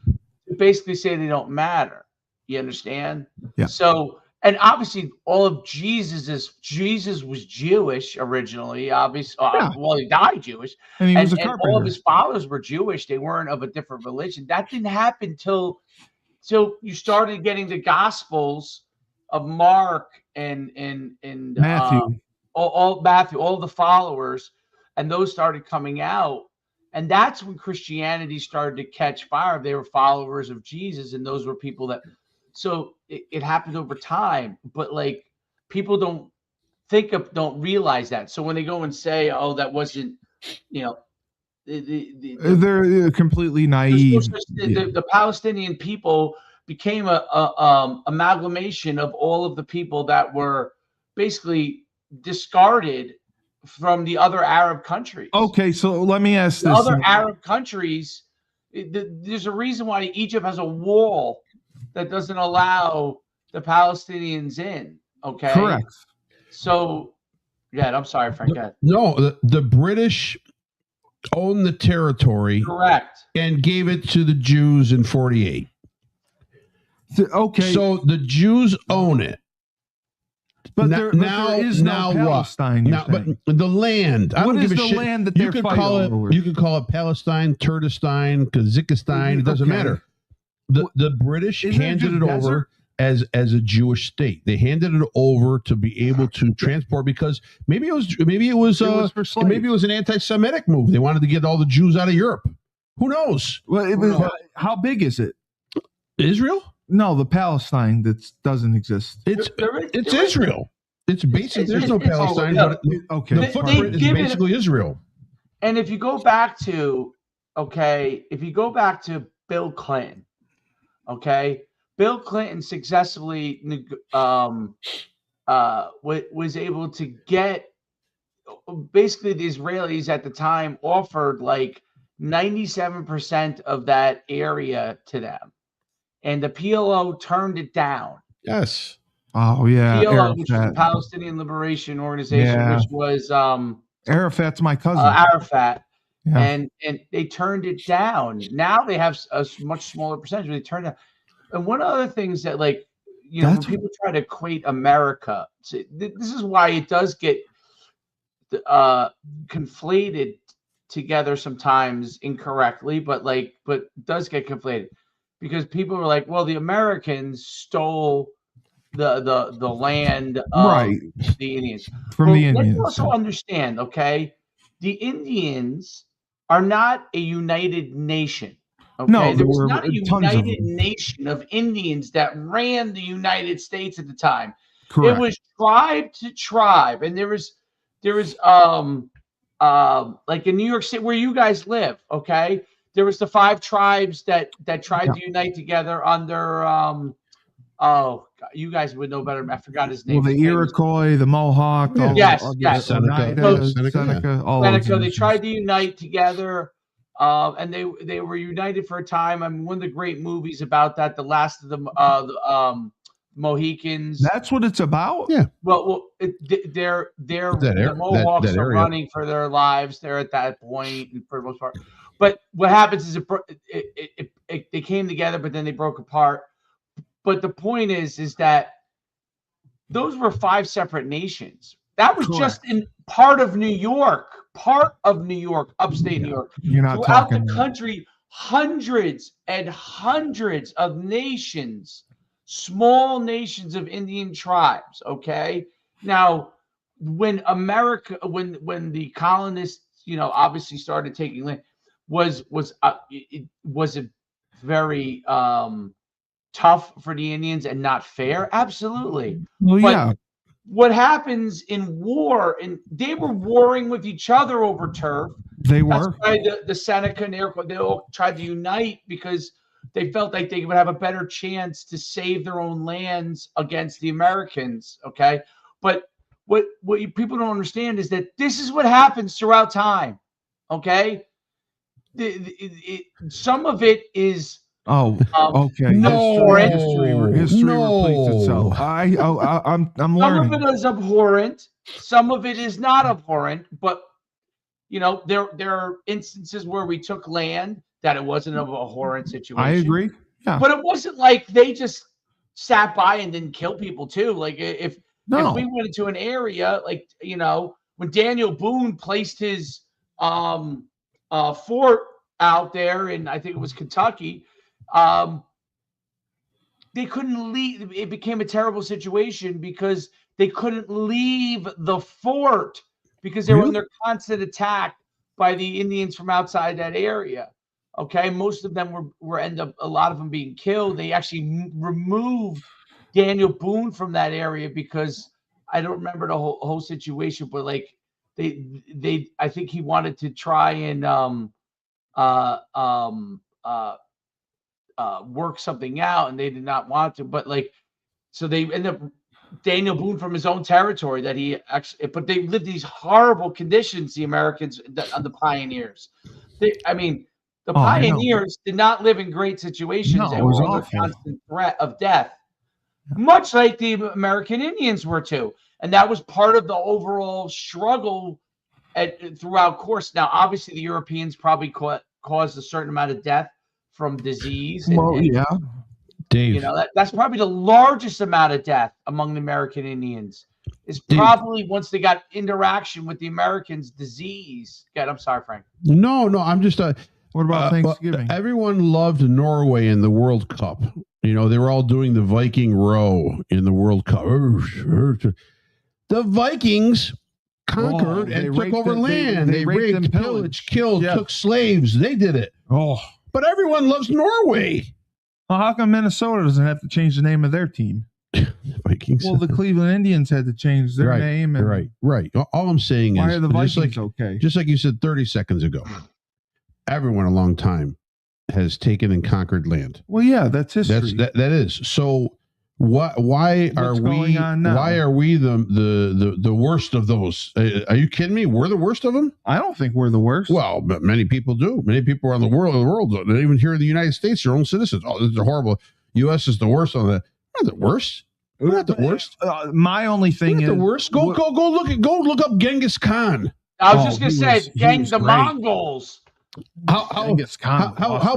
basically say they don't matter. You understand? Yeah. So, And obviously, all of Jesus was Jewish originally. Obviously, well, he died Jewish, and he was a and carpenter. all of his followers were Jewish. They weren't of a different religion. That didn't happen till you started getting the Gospels of Mark and Matthew. Matthew, all the followers, and those started coming out. And that's when Christianity started to catch fire. They were followers of Jesus, and those were people that. So it happened over time, but like people don't realize that. So when they go and say, "Oh, that wasn't," they're completely naive. The Palestinian people became a amalgamation of all of the people that were basically discarded from the other Arab countries. Okay, so let me ask this: other Arab countries, there's a reason why Egypt has a wall that doesn't allow the Palestinians in. Okay, correct. So, yeah, I'm sorry, Frank. No, the British owned the territory, correct, and gave it to the Jews in 48. Okay, so the Jews own it. But there is no Palestine. But the land. I what don't is give a the shit. land that they're fighting over? You could call it Palestine, Kurdistan, Kazakhstan. It doesn't matter. The British handed it over as a Jewish state. They handed it over to be able to transport because maybe it was an anti-Semitic move. They wanted to get all the Jews out of Europe. Who knows? Well, how big is it? Israel? No, the Palestine that doesn't exist. It's Israel. It's basically there's no Palestine, but the footprint is basically Israel. And if you go back to Bill Clinton, Bill Clinton successfully was able to get basically the Israelis at the time offered like 97% of that area to them. And the PLO turned it down. Yes. Oh yeah. PLO, Arafat. which was the Palestinian Liberation Organization, which was Arafat's my cousin. Arafat. Yeah. And they turned it down. Now they have a much smaller percentage. But they turned it down. And one of the things that, like, when people try to equate America, this is why it does get conflated together sometimes incorrectly, but does get conflated. Because people were like, well, the Americans stole the land of the Indians. From the Indians. Let's also understand, the Indians are not a united nation. Okay? No, there was not a united nation of Indians that ran the United States at the time. Correct. It was tribe to tribe. And there was like in New York City where you guys live, there was the 5 tribes that tried to unite together under you guys would know better. I forgot his name. Well, the Iroquois, the Mohawk, Seneca, all of them. They tried to unite together, and they were united for a time. I mean, one of the great movies about that, The Last of the Mohicans. That's what it's about. Yeah. Well, the Mohawks are running for their lives. They're at that point, for the most part. But what happens is they came together, but then they broke apart. But the point is that those were 5 separate nations. That was just in part of New York, upstate New York. You're not throughout talking the country, hundreds and hundreds of nations, small nations of Indian tribes. Now, when the colonists, obviously started taking land, was it very tough for the Indians and not fair? Absolutely. Well, but what happens in war, and they were warring with each other over turf. They were. That's why the Seneca and Iroquois, they all tried to unite because they felt like they would have a better chance to save their own lands against the Americans. But what people don't understand is that this is what happens throughout time. Some of it is okay. No, history repeats itself. I'm learning. Some of it is abhorrent. Some of it is not abhorrent. But there are instances where we took land that it wasn't an abhorrent situation. I agree. Yeah. But it wasn't like they just sat by and didn't kill people too. Like if we went into an area, like, you know, when Daniel Boone placed his fort out there in, I think it was Kentucky, they couldn't leave. It became a terrible situation because they couldn't leave the fort because they were under constant attack by the Indians from outside that area. Okay, most of them were end up, a lot of them being killed. They actually removed Daniel Boone from that area because I don't remember the whole situation, but like they I think he wanted to try and work something out, and they did not want to. But like, so they end up Daniel Boone from his own territory that he actually, but they lived these horrible conditions. The Americans, the pioneers. The pioneers did not live in great situations and were under constant threat of death, much like the American Indians were too. And that was part of the overall struggle throughout course. Now, obviously, the Europeans probably caused a certain amount of death from disease. Dave. You know, that's probably the largest amount of death among the American Indians. Is probably once they got interaction with the Americans, disease. God, I'm sorry, Frank. No, I'm just what about Thanksgiving? Everyone loved Norway in the World Cup. You know, they were all doing the Viking row in the World Cup. The Vikings conquered and took over land. They raped, pillaged, killed, took slaves. They did it. But everyone loves Norway. Well, how come Minnesota doesn't have to change the name of their team? Vikings. Well, the Cleveland Indians had to change their name. And right. All I'm saying why is, are the Vikings okay? Just like you said 30 seconds ago, everyone a long time has taken and conquered land. Well, yeah, that's history. That is. So why are we the worst of those? Are you kidding me? We're the worst of them? I don't think we're the worst. Well, but many people do. Many people around the world, even here in the United States, their own citizens. Oh, this is horrible. U.S. is the worst on that. We're the worst. We're not the worst. My only thing is the worst. Go look up Genghis Khan. I was just gonna say, the Mongols. How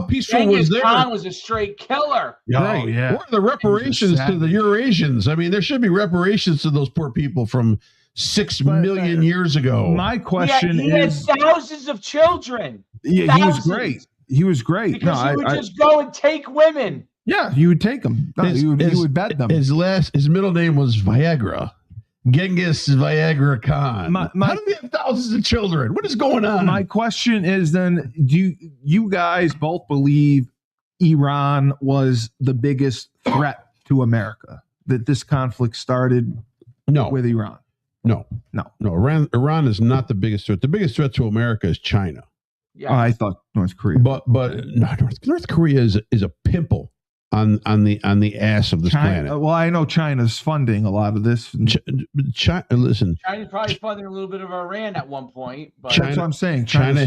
peaceful Genghis was there? Khan was a straight killer. Right. Yeah. What are the reparations to the Eurasians? I mean, there should be reparations to those poor people from 6 million years ago. My question he had thousands of children. Yeah, thousands. He was great. Because he would just go and take women. Yeah, you would take them. You would bed them. His middle name was Viagra. Genghis Viagra Khan. How do they have thousands of children? What is going on? My question is then, do you guys both believe Iran was the biggest threat to America? That this conflict started with Iran? No. Iran is not the biggest threat. The biggest threat to America is China. Yeah. I thought North Korea. But North Korea is a pimple on the ass of this planet. Well, I know China's funding a lot of this. Listen, China's probably funding a little bit of Iran at one point. But that's what I'm saying. China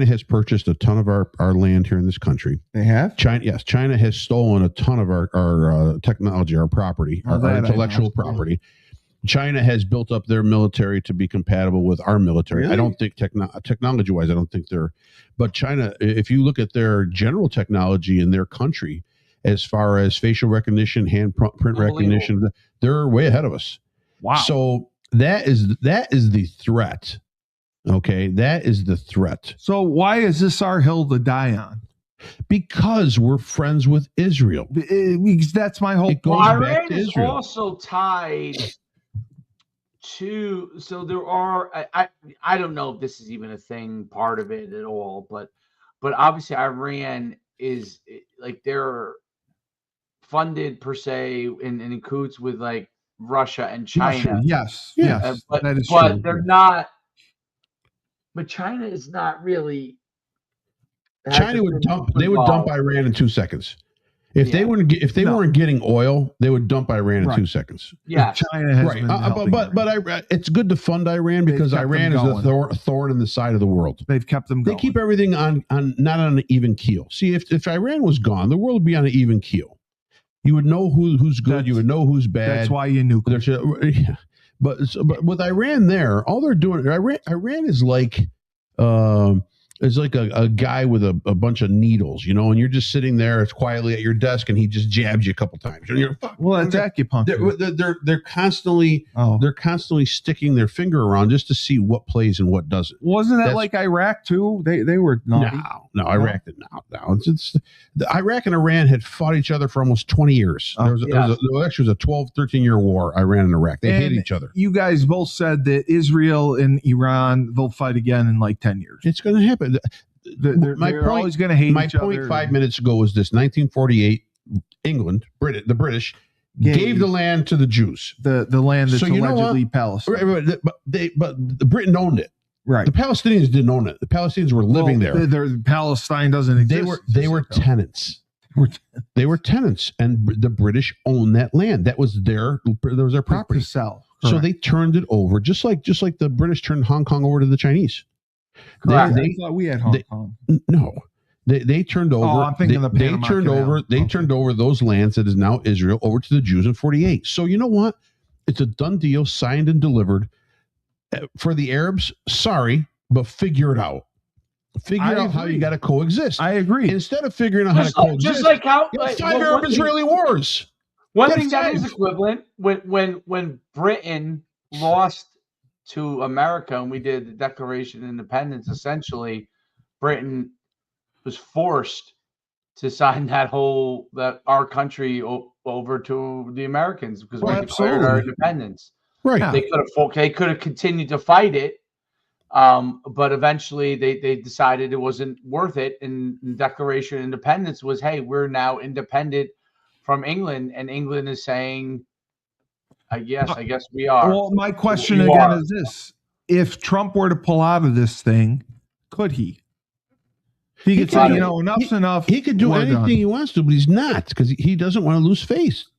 has purchased a ton of our land here in this country. They have? China has stolen a ton of our technology, our property, our intellectual property. China has built up their military to be compatible with our military. Really? I don't think technology-wise, I don't think they're. But China, if you look at their general technology in their country, as far as facial recognition, hand print recognition, they're way ahead of us. Wow! So that is the threat. Okay, that is the threat. So why is this our hill to die on? Because we're friends with Israel. That's my whole point. Iran is also tied. So there are I don't know if this is even a thing, part of it at all, but obviously Iran is like they're funded per se and includes with like Russia and China. Yes. But they're not. But China is not really. China would dump. They would dump Iran in 2 seconds. If they weren't getting oil, they would dump Iran in 2 seconds. Yeah, China has been but it's good to fund Iran because Iran is a thorn in the side of the world. They've kept them going. They keep everything on not on an even keel. See, if Iran was gone, the world would be on an even keel. You would know who's good. You would know who's bad. That's why you nuke. But with Iran there, all they're doing, Iran is like It's like a guy with a bunch of needles, and you're just sitting there quietly at your desk, and he just jabs you a couple times. And you're, well, it's acupuncture. They're constantly sticking their finger around just to see what plays and what doesn't. Wasn't that like Iraq too? They were naughty. No, Iraq did not. No, the Iraq and Iran had fought each other for almost 20 years. There was a 12, 13-year war. Iran and Iraq. They hate each other. You guys both said that Israel and Iran, they'll fight again in like 10 years. It's going to happen. They're always going to hate each other. My point 5 minutes ago was this: 1948, England, the British, gave the land to the Jews. The land that's allegedly Palestine. But Britain owned it. Right. The Palestinians didn't own it. The Palestinians were living there. Palestine doesn't exist. They were tenants. They were tenants, and the British owned that land. That was their property. To sell. Correct. So they turned it over, just like the British turned Hong Kong over to the Chinese. I thought we had Hong Kong. No, they turned over. I'm thinking the Panama Canal. They turned over those lands that is now Israel over to the Jews in 48. So you know what? It's a done deal, signed and delivered. For the Arabs, sorry, but figure it out. Figure out how you got to coexist. I agree. Instead of figuring out how to coexist, just like how 5 Arab-Israeli wars. One thing that is equivalent when Britain lost to America and we did the Declaration of Independence, essentially Britain was forced to sign that our country over to the Americans because we declared our independence. Right. They could have continued to fight it, but eventually they decided it wasn't worth it. And the Declaration of Independence was, hey, we're now independent from England, and England is saying, I guess we are. Well, my question again is this: if Trump were to pull out of this thing, could he? He could say, enough's enough. He could do anything he wants to, but he's not, because he doesn't want to lose face.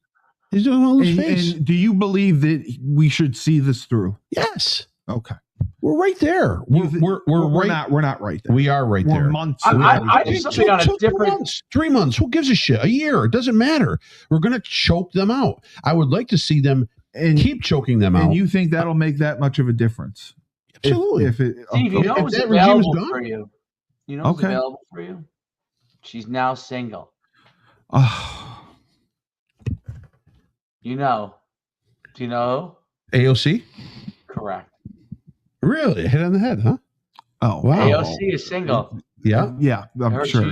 He doesn't want to lose face. And do you believe that we should see this through? Yes. Okay. We're right there. We're not right there. We are right there. We're months. I do something on a different 3 months. Who gives a shit? A year. It doesn't matter. We're going to choke them out. I would like to see them keep choking them out. And you think that'll make that much of a difference? Absolutely. Steve, you know what's available for you? You know what's available for you? She's now single. You know. Do you know? AOC? Correct. Really? Hit on the head, huh? Oh, wow. AOC is single. Yeah? Yeah, I'm sure.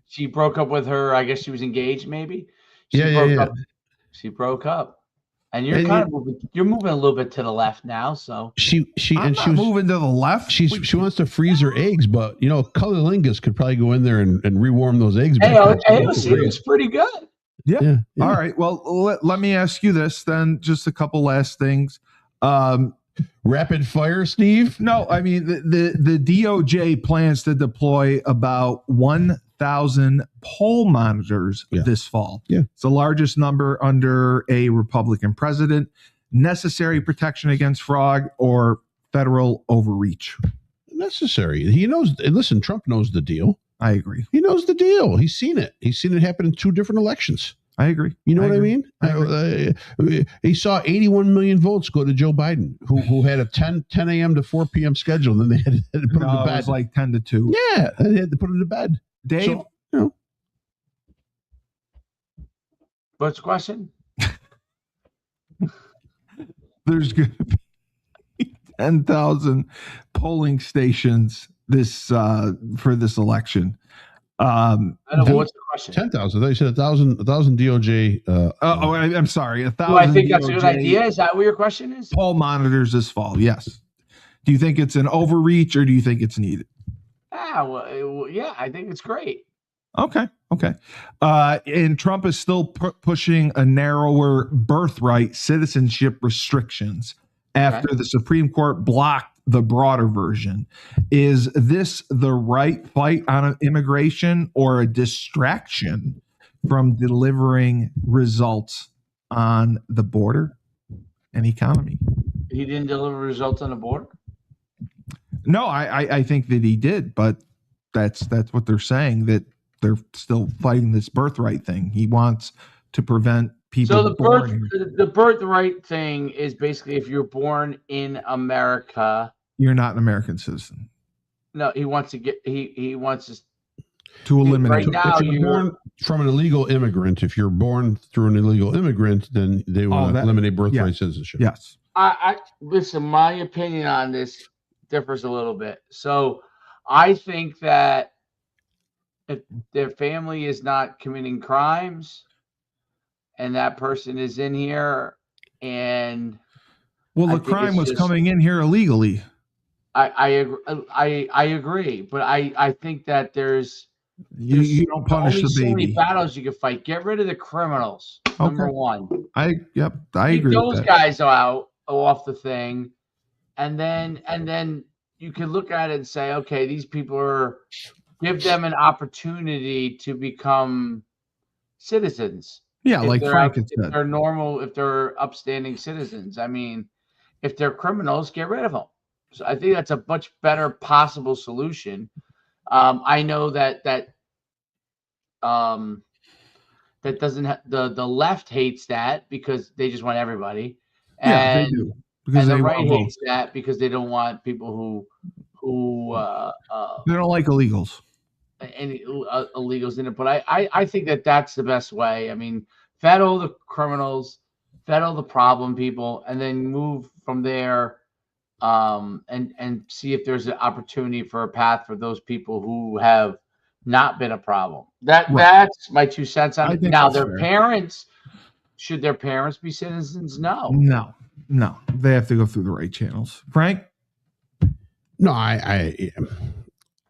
She broke up with her. I guess she was engaged, maybe. She broke up. And you're moving a little bit to the left now, so she was moving to the left. She wants to freeze her eggs, but Cunnilingus could probably go in there and rewarm those eggs. Hey, AOC was pretty good. Yeah. All right. Well, let me ask you this then. Just a couple last things. Rapid fire, Steve. No, I mean the DOJ plans to deploy about 1,000 poll monitors this fall. Yeah, it's the largest number under a Republican president. Necessary protection against fraud or federal overreach. Necessary. He knows. Listen, Trump knows the deal. I agree. He knows the deal. He's seen it. He's seen it happen in 2 different elections. I agree. You know what I mean? He saw 81 million votes go to Joe Biden, who had a 10 a.m. to 4 p.m. schedule, and then they had to put him to bed. It was like 10 to 2. Yeah, they had to put him to bed. Dave? So, What's the question? There's going to be 10,000 polling stations for this election. I don't know what's the question. 10,000. You said 1,000 DOJ. I'm sorry. 1,000. Do I think that's a good idea? Is that what your question is? Poll monitors this fall. Yes. Do you think it's an overreach or do you think it's needed? Yeah, I think it's great. Okay. And Trump is still pushing a narrower birthright citizenship restrictions after the Supreme Court blocked the broader version. Is this the right fight on immigration or a distraction from delivering results on the border and economy? He didn't deliver results on the border? No, I think that he did, but that's what they're saying, that they're still fighting this birthright thing. He wants to prevent people. So the birthright thing is basically if you're born in America, you're not an American citizen. No, he wants to get. He wants us to eliminate. Right now, if you're born from an illegal immigrant, if you're born through an illegal immigrant, then they want to eliminate birthright citizenship. Yes. I listen. My opinion on this differs a little bit. So, I think that if their family is not committing crimes, and that person is in here, and the crime was coming in here illegally. I agree, but I think that there's you don't punish the baby. So many battles you can fight. Get rid of the criminals. Okay. Number one. I agree. Keep those guys off the thing, and then you can look at it and say, okay, these people give them an opportunity to become citizens. Yeah, like Frank said. If they're normal, if they're upstanding citizens. I mean, if they're criminals, get rid of them. So I think that's a much better possible solution. I know that doesn't the left hates that because they just want everybody. And, they do. Because the right hates that because they don't want people who they don't like illegals. Any illegals in it. But I think that's the best way. I mean, vet all the criminals, vet all the problem people, and then move from there. And see if there's an opportunity for a path for those people who have not been a problem. That's my 2 cents on it. Now, their parents, should their parents be citizens? No, they have to go through the right channels. Frank? No, I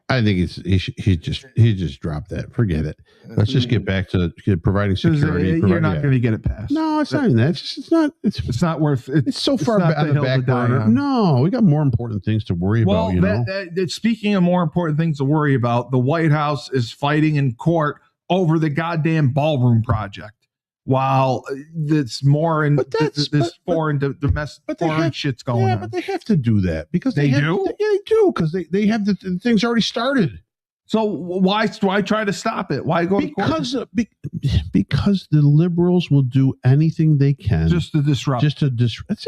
think he just dropped that. Forget it. Let's just get back to providing security. You're not going to get it passed. No, it's not even that. It's not worth. It's so far on the back burner. No, we got more important things to worry about. Speaking of more important things to worry about, the White House is fighting in court over the goddamn ballroom project. While it's more in foreign domestic foreign shit's going on. Yeah, but they have to do that because they do. They do because they have the things already started. So why try to stop it? Why go to court? Because the liberals will do anything they can just to disrupt. That's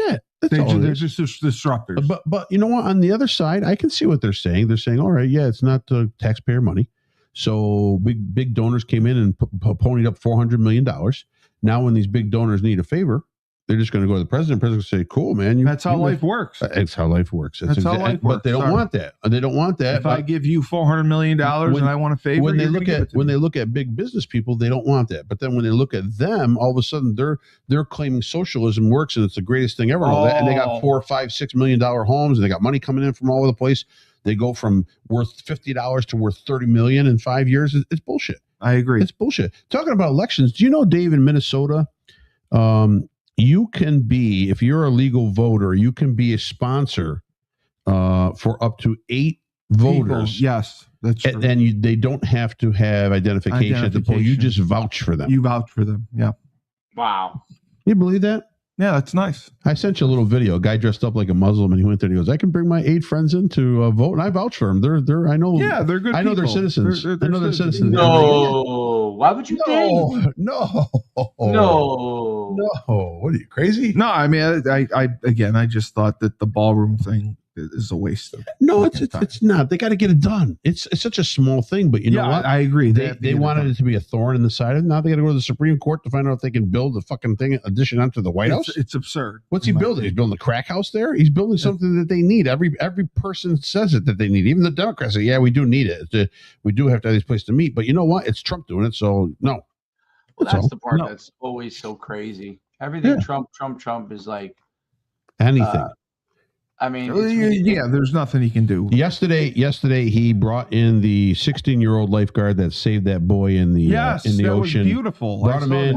it. They're just disruptors. But you know what? On the other side, I can see what they're saying. They're saying, all right, yeah, it's not taxpayer money. So big donors came in and ponied up $400 million. Now, when these big donors need a favor, they're just going to go to the president. The president will say, cool, man. That's how life works. That's how life works. That's how life works. But they don't want that. They don't want that. If I give you $400 million and I want a favor, when they look at big business people, they don't want that. But then when they look at them, all of a sudden they're claiming socialism works and it's the greatest thing ever. And they got $4, $5, $6 million homes and they got money coming in from all over the place. They go from worth $50 to worth $30 million in 5 years. It's bullshit. I agree. It's bullshit. Talking about elections, do you know, Dave, in Minnesota, you can be, if you're a legal voter, you can be a sponsor for up to 8 voters. People, yes, that's true. And they don't have to have identification at the poll. You just vouch for them. You vouch for them. Yeah. Wow. You believe that? Yeah, that's nice. I sent you a little video. A guy dressed up like a Muslim, and he went there and he goes, "I can bring my 8 friends in to vote," and I vouch for them. They're I know. Yeah, they're good. I know people. they're citizens. I know they're citizens. No, why would you think? No. What are you, crazy? No, I mean, I just thought that the ballroom thing is a waste of. No, it's not. They got to get it done. It's such a small thing, but you know what? I agree. They wanted it to be a thorn in the side, and now they got to go to the Supreme Court to find out if they can build the fucking thing addition onto the White House. It's absurd. What's he building? He's building a crack house there. He's building something that they need. Every person says it that they need. Even the Democrats say, "Yeah, we do need it. We do have to have this place to meet." But you know what? It's Trump doing it, so no. Well, that's the part that's always so crazy. Everything Trump is like anything. I mean, there's nothing he can do. Yesterday, he brought in the 16-year-old lifeguard that saved that boy in the ocean. Was beautiful. Brought him in.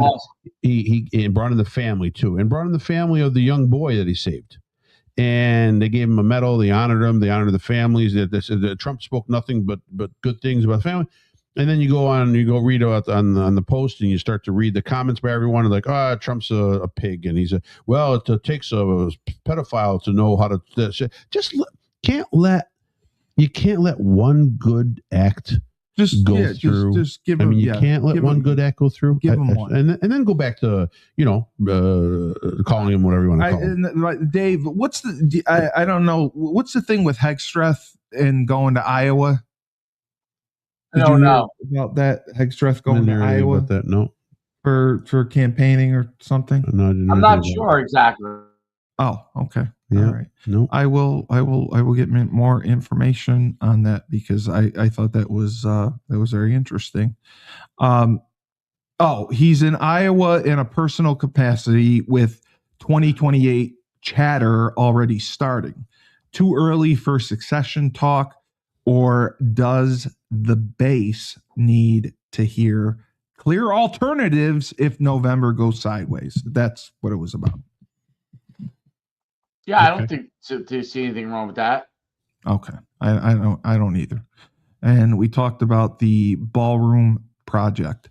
He brought in the family too, and brought in the family of the young boy that he saved. And they gave him a medal. They honored him. They honored the families. That Trump spoke nothing but good things about the family. And then you go read about on the Post, and you start to read the comments by everyone. And like, Trump's a pig, and it takes a pedophile to know how to. Can't let one good act go through. Just give him. You can't let one good act go through. Give him one, and then go back to calling him whatever you want to call him. Dave, what's the? I don't know. What's the thing with Hegstreth? in going to Iowa? I don't know about that. Hegstreth going to Anything Iowa about that? No, for campaigning or something? no, I didn't know I'm anything not about sure exactly. Oh, okay. Yeah. All right. No, I will get more information on that because I thought that was very interesting. He's in Iowa in a personal capacity with 2028 chatter already starting. Too early for succession talk, or does the base need to hear clear alternatives if November goes sideways? That's what it was about. Yeah, I don't think to see anything wrong with that. Okay. I don't either. And we talked about the ballroom project.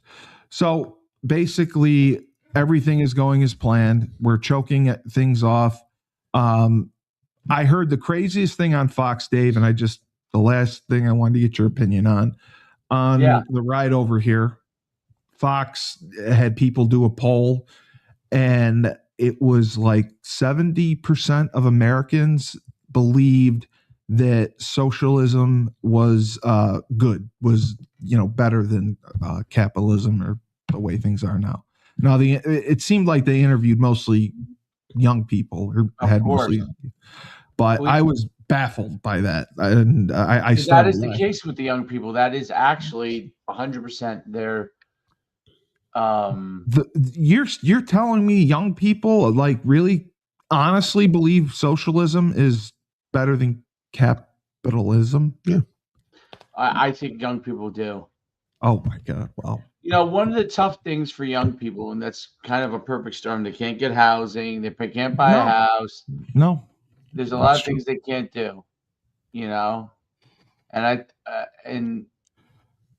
So basically everything is going as planned. We're choking things off. I heard the craziest thing on Fox, Dave, and the last thing I wanted to get your opinion on the ride over here. Fox had people do a poll, and it was like 70% of Americans believed that socialism was good, was better than capitalism or the way things are now. Now, it seemed like they interviewed mostly young people, or had mostly young people. But I was baffled by that, and I that is the case with the young people. That is actually 100% their. You're telling me young people like really honestly believe socialism is better than capitalism? Yeah, I think young people do. Oh my God! Wow. One of the tough things for young people, and that's kind of a perfect storm. They can't get housing. They can't buy a house. No. There's a lot of things they can't do, and and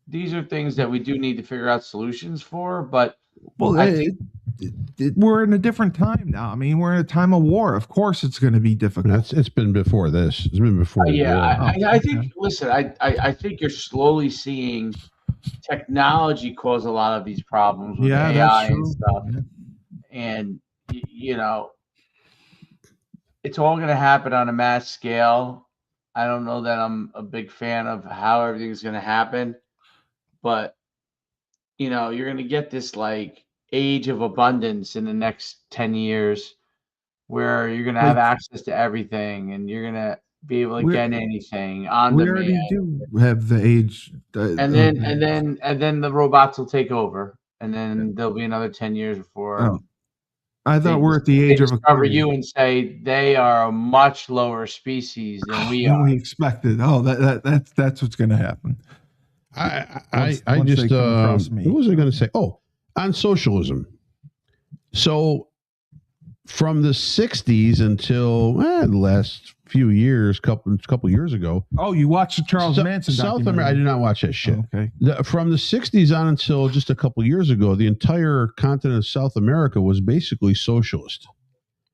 these are things that we do need to figure out solutions for. But we're in a different time now. I mean, we're in a time of war. Of course, it's going to be difficult. It's been before this. It's been before. I think. Listen, I think you're slowly seeing technology cause a lot of these problems with AI and stuff, and it's all going to happen on a mass scale. I don't know that I'm a big fan of how everything's going to happen, but you're going to get this like age of abundance in the next 10 years where you're going to have access to everything and you're going to be able to get anything on demand. We already do have the age. And then the robots will take over, and then there'll be another 10 years before. I thought we're at the age of discover you and say they are a much lower species than we are. We expected. Oh, that's what's going to happen. I just what was I going to say? Oh, on socialism. So from the 60s until the last few years, couple years ago. Oh, you watched the Charles Manson South America? I did not watch that shit. Okay. From the 60s on until just a couple years ago, the entire continent of South America was basically socialist.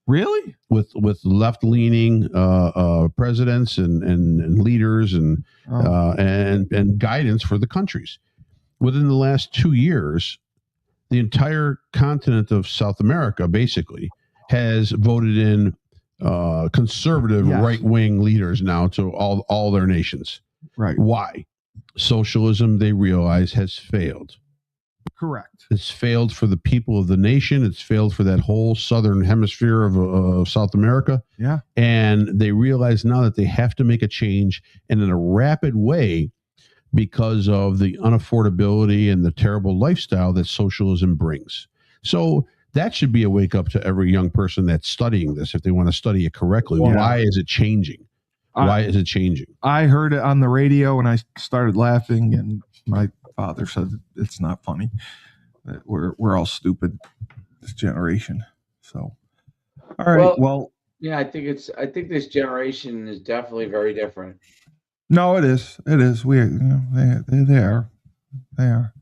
Really? With left-leaning presidents and leaders and guidance for the countries. Within the last 2 years, the entire continent of South America basically has voted in conservative right-wing leaders now to all their nations. Right. Why? Socialism, they realize, has failed. Correct. It's failed for the people of the nation. It's failed for that whole southern hemisphere of South America. Yeah. And they realize now that they have to make a change, and in a rapid way, because of the unaffordability and the terrible lifestyle that socialism brings. So that should be a wake up to every young person that's studying this, if they want to study it correctly. Yeah. Why is it changing? Why is it changing? I heard it on the radio and I started laughing, and my father said it's not funny. We're all stupid, this generation. So, all right. Well, yeah, I think this generation is definitely very different. No, it is. It is. They are. They are.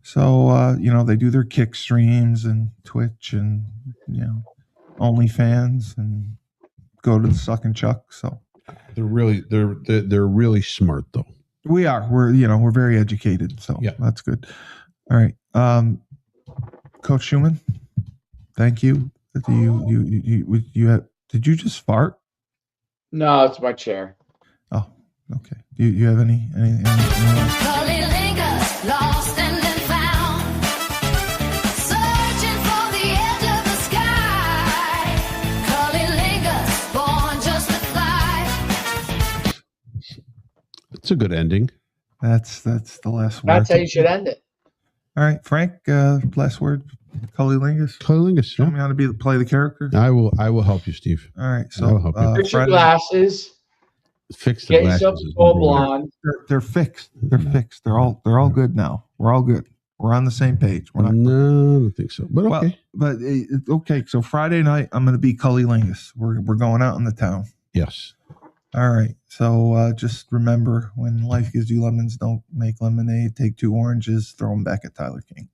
So, they do their kick streams and Twitch and, OnlyFans and go to the Suck and Chuck. So they're really smart though. We are. We're very educated. So that's good. All right. Coach Schuman, thank you. You did you just fart? No, it's my chair. Oh, Okay. Do you have anything? Cullylingus, lost and then found, searching for the edge of the sky. Cullylingus, born just to fly. It's a good ending. That's the last word. That's how you should end it. All right, Frank. Last word. Cullylingus. Cullylingus. Show me how to play the character. I will help you, Steve. All right. I will So help you. Fix your Friday, glasses. Fix the Get glasses. yourself is full number one. blonde. they're fixed. They're fixed. They're all good now. We're all good. We're on the same page. We're not. No, I don't think so. But okay. Well, but okay. So Friday night, I'm going to be Cullylingus. We're going out in the town. Yes. All right. So just remember, when life gives you lemons, don't make lemonade. Take 2 oranges, throw them back at Tyler King.